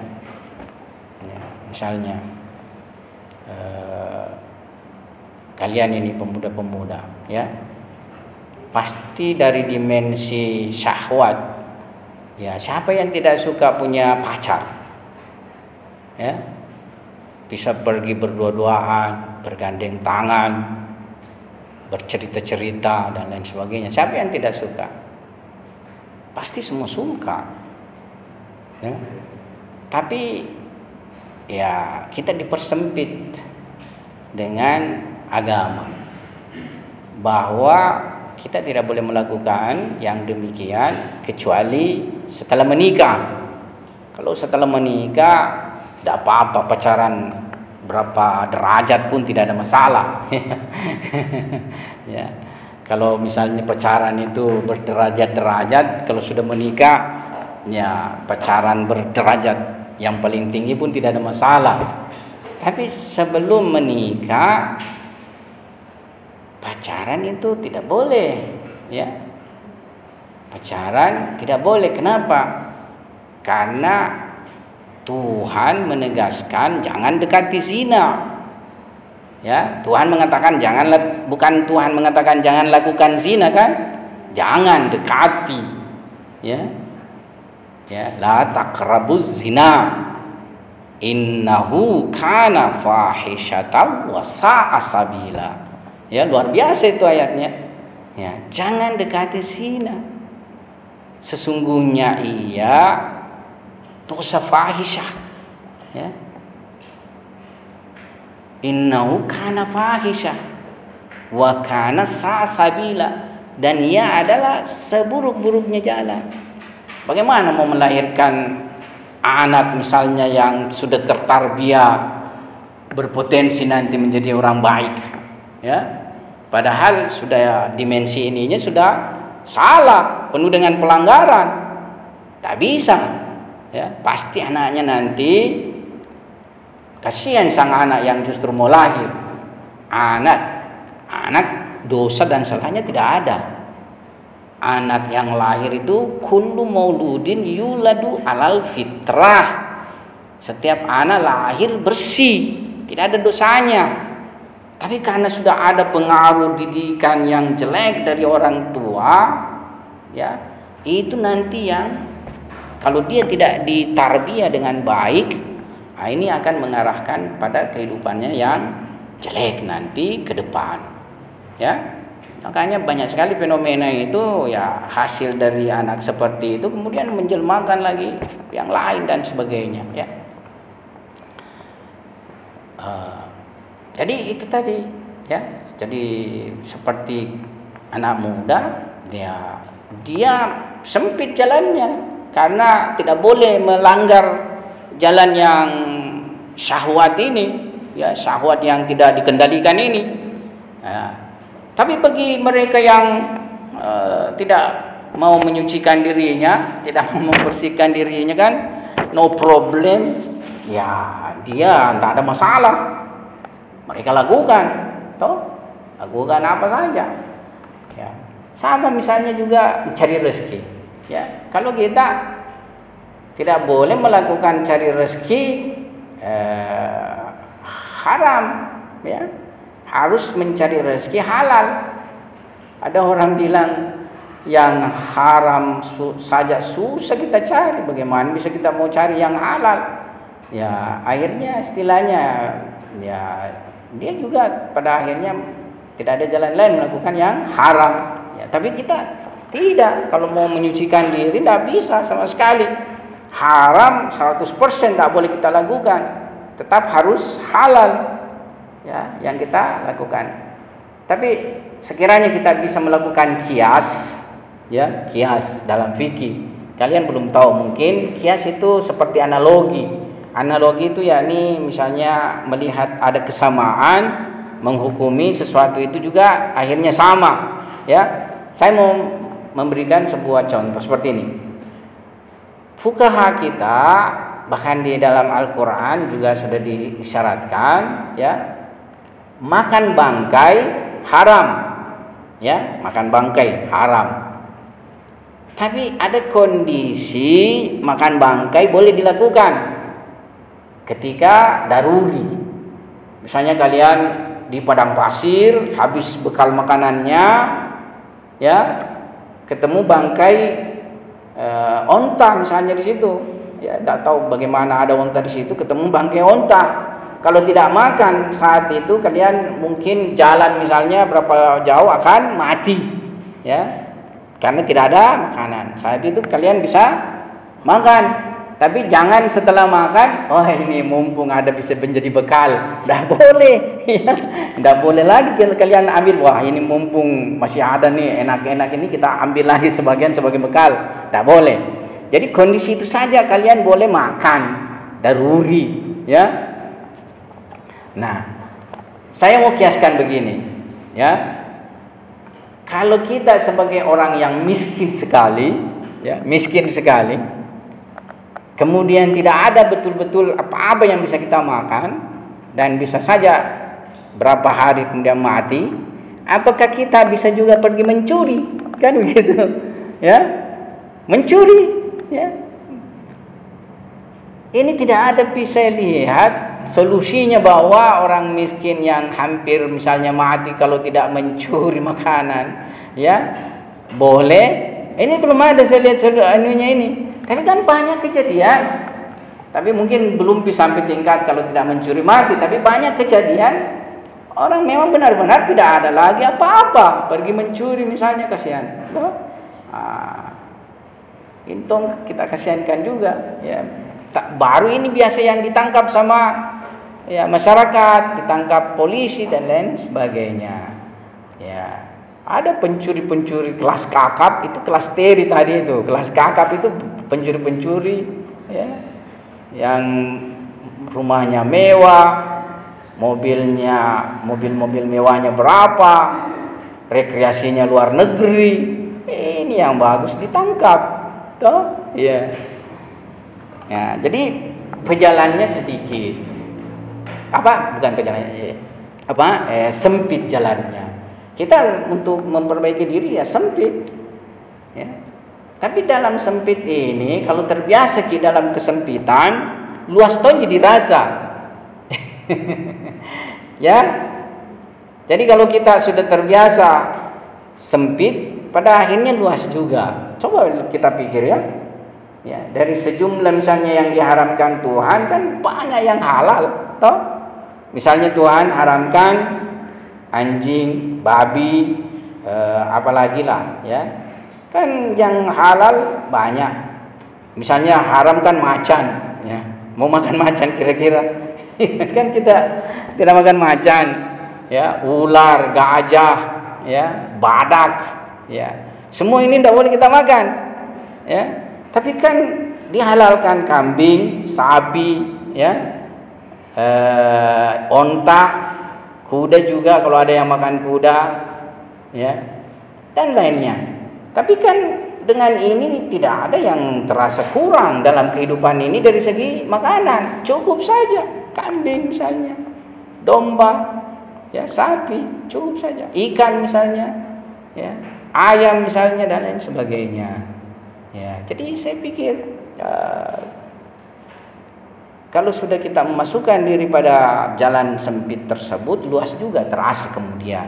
misalnya kalian ini pemuda-pemuda, ya, pasti dari dimensi syahwat, ya, siapa yang tidak suka punya pacar, ya, bisa pergi berdua-duaan, bergandeng tangan, bercerita-cerita dan lain sebagainya. Siapa yang tidak suka? Pasti semua suka, ya. Tapi ya kita dipersempit dengan agama bahwa kita tidak boleh melakukan yang demikian kecuali setelah menikah. Kalau setelah menikah tidak apa-apa, pacaran berapa derajat pun tidak ada masalah. Ya, kalau misalnya pacaran itu berderajat-derajat, kalau sudah menikah, ya pacaran berderajat yang paling tinggi pun tidak ada masalah. Tapi sebelum menikah, pacaran itu tidak boleh, ya. Pacaran tidak boleh. Kenapa? Karena Tuhan menegaskan jangan dekati zina. Ya, Tuhan mengatakan bukan Tuhan mengatakan jangan lakukan zina kan? Jangan dekati. Ya. Ya, la taqrabuz zina. Innahu kana fahisyatan wa sa'a sabila. Ya, luar biasa itu ayatnya. Ya, jangan dekati zina. Sesungguhnya ia dosa fahisyah. Ya. Innahu kana fahisyah wa kana sa'a sabila, dan ia adalah seburuk-buruknya jalan. Bagaimana mau melahirkan anak misalnya yang sudah tertarbiyah, berpotensi nanti menjadi orang baik, ya? Padahal sudah dimensi ininya sudah salah, penuh dengan pelanggaran. Tak bisa, ya. Pasti anaknya nanti, kasihan sang anak yang justru mau lahir. Anak dosa dan salahnya tidak ada. Anak yang lahir itu kullu mauludin yuladu alal fitrah. Setiap anak lahir bersih, tidak ada dosanya. Tapi karena sudah ada pengaruh didikan yang jelek dari orang tua, ya, itu nanti yang kalau dia tidak ditarbiyah dengan baik, ini akan mengarahkan pada kehidupannya yang jelek nanti ke depan. Ya. Makanya banyak sekali fenomena itu ya hasil dari anak seperti itu kemudian menjelmakan lagi yang lain dan sebagainya, ya. Jadi itu tadi, ya. Jadi seperti anak muda, dia sempit jalannya karena tidak boleh melanggar jalan yang syahwat ini, ya, syahwat yang tidak dikendalikan ini. Ya. Tapi bagi mereka yang tidak mau menyucikan dirinya, tidak mau membersihkan dirinya kan, no problem, ya dia tidak ada masalah. Mereka lakukan, lakukan apa saja. Ya. Sama misalnya juga mencari rezeki. Ya, kalau kita tidak boleh melakukan cari rezeki haram, ya. Harus mencari rezeki halal. Ada orang bilang yang haram saja susah kita cari, bagaimana bisa kita mau cari yang halal? Ya, akhirnya istilahnya ya dia juga pada akhirnya tidak ada jalan lain melakukan yang haram. Ya, tapi kita tidak, kalau mau menyucikan diri tidak bisa sama sekali. Haram 100% tidak boleh kita lakukan. Tetap harus halal. Ya, yang kita lakukan. Tapi sekiranya kita bisa melakukan kias, ya, kias dalam fikih. Kalian belum tahu mungkin kias itu seperti analogi. Analogi itu yakni misalnya melihat ada kesamaan, menghukumi sesuatu itu juga akhirnya sama, ya. Saya mau memberikan sebuah contoh seperti ini. Fuqaha kita bahkan di dalam Al-Qur'an juga sudah disyaratkan, ya. Makan bangkai haram, ya, makan bangkai haram. Tapi ada kondisi makan bangkai boleh dilakukan ketika daruri. Misalnya kalian di padang pasir habis bekal makanannya, ya, ketemu bangkai onta misalnya di situ, ya, tidak tahu bagaimana ada onta di situ, ketemu bangkai onta. Kalau tidak makan saat itu kalian mungkin jalan misalnya berapa jauh akan mati, ya, karena tidak ada makanan. Saat itu kalian bisa makan, tapi jangan setelah makan, oh ini mumpung ada bisa menjadi bekal, tidak boleh, ya, tidak boleh lagi kalian ambil. Wah ini mumpung masih ada nih enak-enak ini kita ambil lagi sebagian sebagai bekal, tidak boleh. Jadi kondisi itu saja kalian boleh makan, daruri, ya. Nah, saya mau kiaskan begini, ya. Kalau kita sebagai orang yang miskin sekali, ya, miskin sekali, kemudian tidak ada betul-betul apa-apa yang bisa kita makan dan bisa saja berapa hari kemudian mati, apakah kita bisa juga pergi mencuri? Kan begitu, ya, mencuri, ya. Ini tidak ada bisa lihat solusinya bahwa orang miskin yang hampir misalnya mati kalau tidak mencuri makanan, ya boleh. Ini belum ada saya lihat anunya ini. Tapi kan banyak kejadian. Tapi mungkin belum sampai tingkat kalau tidak mencuri mati. Tapi banyak kejadian orang memang benar-benar tidak ada lagi apa-apa, pergi mencuri misalnya, kasihan. Intong kita kasihankan juga, ya. Baru ini biasa yang ditangkap sama ya masyarakat, ditangkap polisi dan lain sebagainya. Ya, ada pencuri-pencuri kelas kakap, itu kelas teri tadi itu. Kelas kakap itu pencuri-pencuri ya, yang rumahnya mewah, mobil-mobil mewahnya berapa, rekreasinya luar negeri. Ini yang bagus ditangkap, toh? Ya. Ya, jadi pejalannya sedikit. Bukan pejalannya. Sempit jalannya. Kita untuk memperbaiki diri ya sempit. Ya. Tapi dalam sempit ini kalau terbiasa di dalam kesempitan, luas toh jadi rasa. Ya. Jadi kalau kita sudah terbiasa sempit, pada akhirnya luas juga. Coba kita pikir ya. Ya, dari sejumlah misalnya yang diharamkan Tuhan kan banyak yang halal, toh? Misalnya Tuhan haramkan anjing, babi, apalagi lah, ya. Kan yang halal banyak. Misalnya haramkan macan, ya. Mau makan macan kira-kira? Kan kita tidak makan macan, ya. Ular, gajah, ya, badak, ya. Semua ini tidak boleh kita makan, ya. Tapi kan dihalalkan kambing, sapi, ya, onta, kuda juga kalau ada yang makan kuda, ya, dan lainnya. Tapi kan dengan ini tidak ada yang terasa kurang dalam kehidupan ini dari segi makanan, cukup saja. Kambing misalnya, domba, ya, sapi, cukup saja. Ikan misalnya, ya, ayam misalnya dan lain sebagainya. Ya, jadi saya pikir kalau sudah kita memasukkan diri pada jalan sempit tersebut, luas juga terasa kemudian.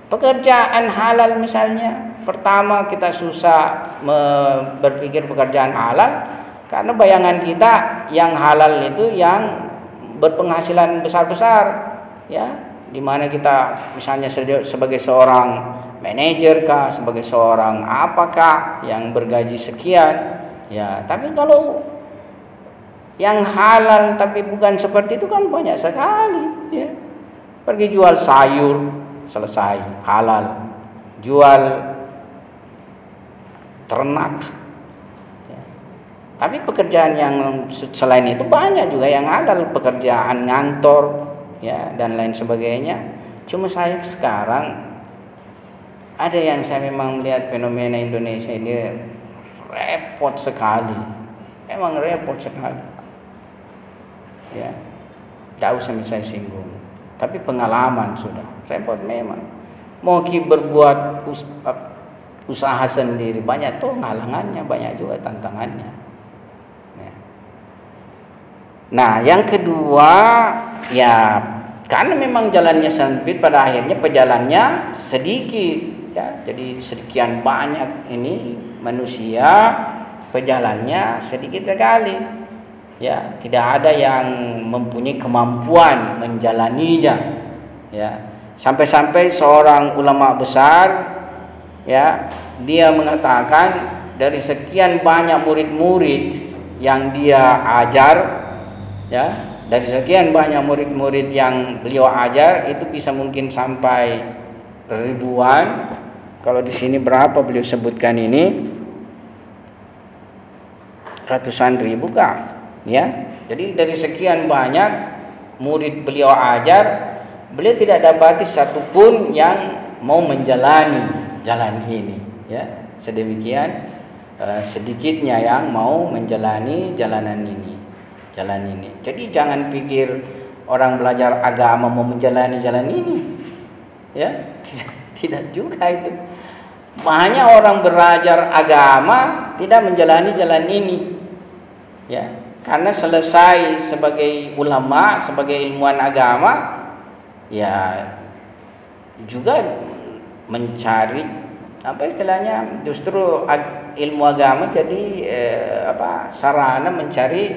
Pekerjaan halal misalnya, pertama kita susah berpikir pekerjaan halal karena bayangan kita yang halal itu yang berpenghasilan besar-besar, ya, di mana kita misalnya sebagai seorang manajer kah, sebagai seorang apakah yang bergaji sekian, ya. Tapi kalau yang halal tapi bukan seperti itu kan banyak sekali, ya. Pergi jual sayur selesai halal, jual ternak, ya. Tapi pekerjaan yang selain itu banyak juga yang halal, pekerjaan ngantor, ya, dan lain sebagainya. Cuma saya sekarang ada yang saya memang melihat fenomena Indonesia ini repot sekali, memang repot sekali, ya. Tidak usah saya singgung, tapi pengalaman sudah repot memang. Mau berbuat usaha sendiri banyak tuh halangannya, banyak juga tantangannya. Ya. Nah, yang kedua, ya, karena memang jalannya sempit, pada akhirnya pejalannya sedikit. Ya, jadi sekian banyak ini manusia, pejalannya sedikit sekali. Ya, tidak ada yang mempunyai kemampuan menjalaninya. Ya, sampai-sampai seorang ulama besar, ya, dia mengatakan dari sekian banyak murid-murid yang dia ajar, ya, dari sekian banyak murid-murid yang beliau ajar itu bisa mungkin sampai ribuan. Kalau di sini berapa beliau sebutkan ini? Ratusan ribu kah? Ya. Jadi dari sekian banyak murid beliau ajar, beliau tidak dapati satupun yang mau menjalani jalan ini, ya. Sedemikian sedikitnya yang mau menjalani jalan ini. Jadi jangan pikir orang belajar agama mau menjalani jalan ini, ya. Tidak juga itu. Banyak orang belajar agama tidak menjalani jalan ini, ya. karena selesai sebagai ulama, sebagai ilmuwan agama, ya juga mencari apa istilahnya, justru ilmu agama jadi sarana mencari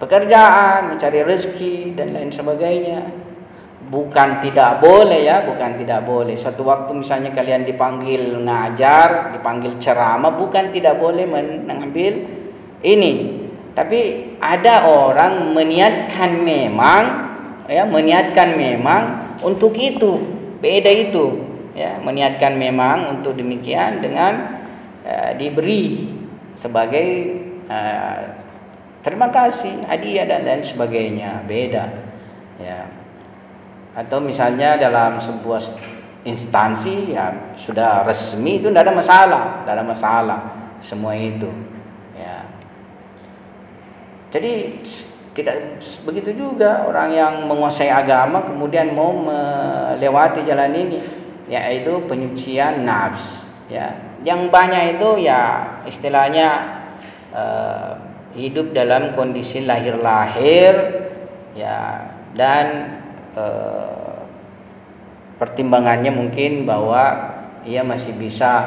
pekerjaan, mencari rezeki dan lain sebagainya. Bukan tidak boleh ya, bukan tidak boleh. Suatu waktu misalnya kalian dipanggil ngajar, dipanggil ceramah, bukan tidak boleh mengambil ini. Tapi ada orang meniatkan memang, ya, meniatkan memang untuk itu, beda itu, ya, meniatkan memang untuk demikian dengan diberi sebagai terima kasih, hadiah dan lain sebagainya, beda, ya. Atau misalnya dalam sebuah instansi ya sudah resmi, itu tidak ada masalah semua itu, ya. Jadi tidak begitu juga orang yang menguasai agama kemudian mau melewati jalan ini, yaitu penyucian nafs, ya. Yang banyak itu ya istilahnya hidup dalam kondisi lahir-lahir, ya, dan pertimbangannya mungkin bahwa ia masih bisa,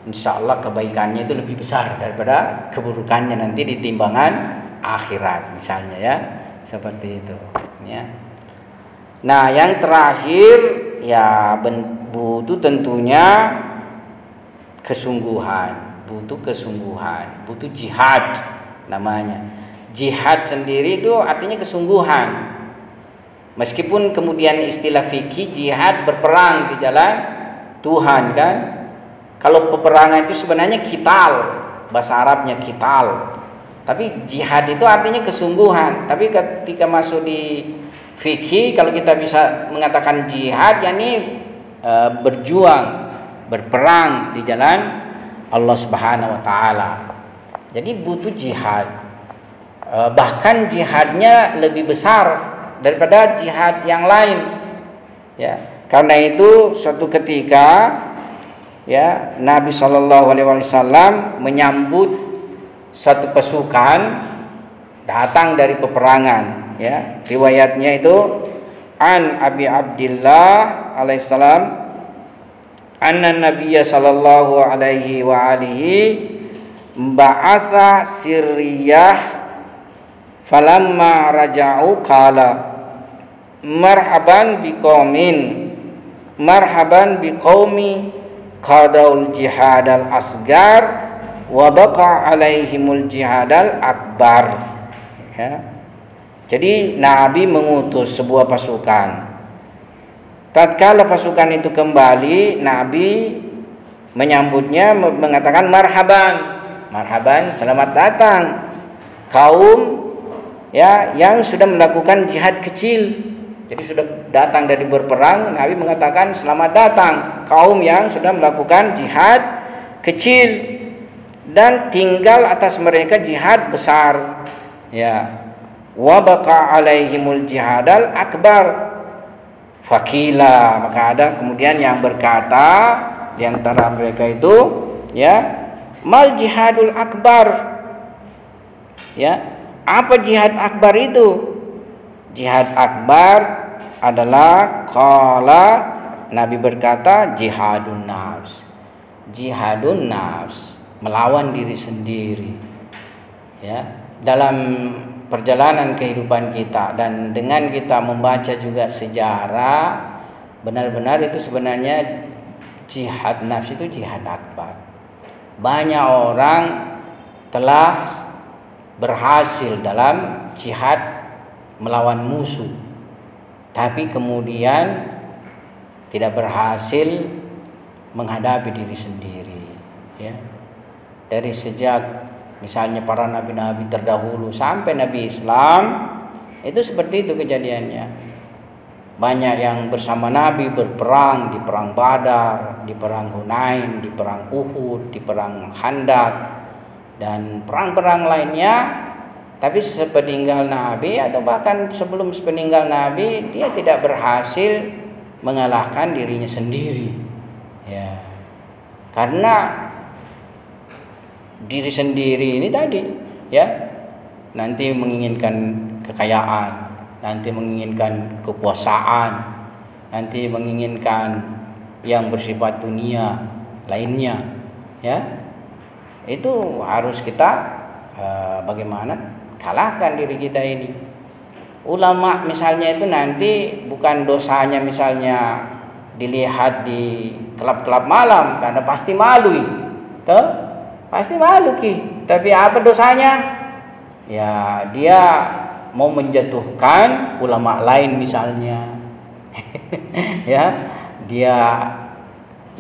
insya Allah kebaikannya itu lebih besar daripada keburukannya nanti di timbangan akhirat misalnya, ya, seperti itu, ya. Nah, yang terakhir ya butuh tentunya kesungguhan, butuh jihad namanya. Jihad sendiri itu artinya kesungguhan. Meskipun kemudian istilah fikih jihad berperang di jalan Tuhan, kan. Kalau peperangan itu sebenarnya qital, bahasa Arabnya qital. Tapi jihad itu artinya kesungguhan. Tapi ketika masuk di fikih, kalau kita bisa mengatakan jihad, yakni berjuang, berperang di jalan Allah Subhanahu wa taala. Jadi butuh jihad. Bahkan jihadnya lebih besar daripada jihad yang lain, ya. Karena itu suatu ketika, ya, Nabi SAW menyambut satu pasukan datang dari peperangan, ya. Riwayatnya itu an Abi Abdillah alaihissalam anna Nabiyya sallallahu alaihi wa alihi ba'atha sirriyah falamma raja'u qala marhaban biqaumi qadaul jihadal asgar wa baqa alaihimul jihadal akbar, ya. Jadi Nabi mengutus sebuah pasukan. Tatkala pasukan itu kembali, Nabi menyambutnya mengatakan marhaban, selamat datang kaum, ya, yang sudah melakukan jihad kecil. Jadi sudah datang dari berperang, Nabi mengatakan selamat datang kaum yang sudah melakukan jihad kecil dan tinggal atas mereka jihad besar, ya. Wa baqa alaihimul jihadal akbar. Fakila, maka ada kemudian yang berkata di antara mereka itu, ya, mal jihadul akbar, ya. Apa jihad akbar itu? Jihad akbar adalah qala, Nabi berkata jihadun nafs. Jihadun nafs, melawan diri sendiri, ya. Dalam perjalanan kehidupan kita dan dengan kita membaca juga sejarah, benar-benar itu sebenarnya jihad nafs itu jihad akbar. Banyak orang telah berhasil dalam jihad melawan musuh, tapi kemudian tidak berhasil menghadapi diri sendiri, ya. Dari sejak misalnya para nabi-nabi terdahulu sampai Nabi Islam, itu seperti itu kejadiannya. Banyak yang bersama Nabi berperang di perang Badar, di perang Hunain, di perang Uhud, di perang Khandaq dan perang-perang lainnya. Tapi sepeninggal Nabi atau bahkan sebelum sepeninggal Nabi, dia tidak berhasil mengalahkan dirinya sendiri, ya. Karena diri sendiri ini tadi, ya, nanti menginginkan kekayaan, nanti menginginkan kekuasaan, nanti menginginkan yang bersifat dunia lainnya, ya. Itu harus kita bagaimana kalahkan diri kita ini. Ulama misalnya itu nanti bukan dosanya misalnya dilihat di klub-klub malam karena pasti malu, toh? Pasti malu ki. Tapi apa dosanya? Ya dia mau menjatuhkan ulama lain misalnya. Ya, dia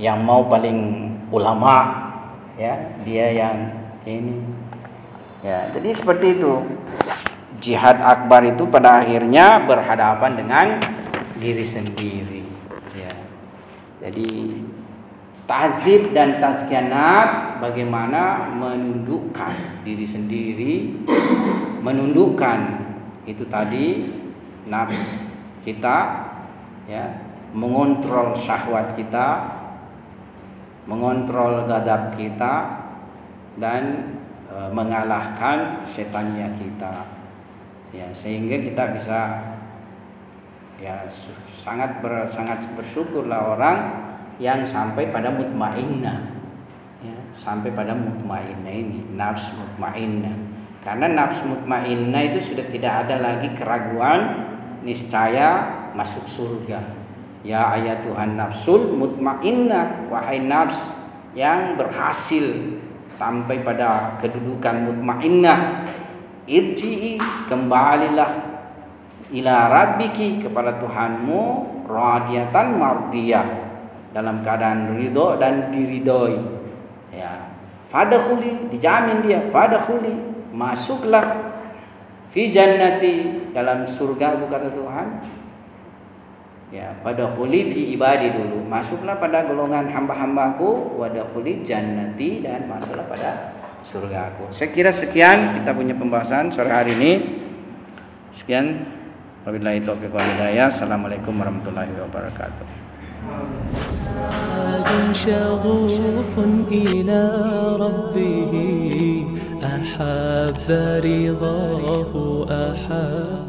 yang mau paling ulama, ya, dia yang ini. Ya, jadi seperti itu. Jihad akbar itu pada akhirnya berhadapan dengan diri sendiri, ya. Jadi ta'zib dan tazkiyanat bagaimana menundukkan diri sendiri, menundukkan itu tadi nafs kita, ya, mengontrol syahwat kita, mengontrol ghadab kita, dan mengalahkan setannya kita. Ya, sehingga kita bisa, ya, sangat bersyukurlah orang yang sampai pada mutmainnah, ya, sampai pada mutmainnah ini, nafs mutmainnah. Karena nafs mutmainnah itu sudah tidak ada lagi keraguan, niscaya masuk surga. Ya ayatuhan nafsul mutmainnah, wahai nafs yang berhasil sampai pada kedudukan mutmainnah, irji'i, kembalilah, ila rabbiki, kepada Tuhanmu, radiyatan mardiyah, dalam keadaan ridho dan diridhoi, ya. Fadkhuli, dijamin dia, fadkhuli, masuklah, fi jannati, dalam surga, kata Tuhan. Ya, fadkhuli fi ibadi dulu, masuklah pada golongan hamba-hambaku, wadkhuli jannati, dan masuklah pada surgaku. Saya kira sekian kita punya pembahasan sore hari ini. Sekian, wabillahi taufiq wal hidayah. Assalamualaikum warahmatullahi wabarakatuh. شغوف إلى ربه أحب رضاه أحب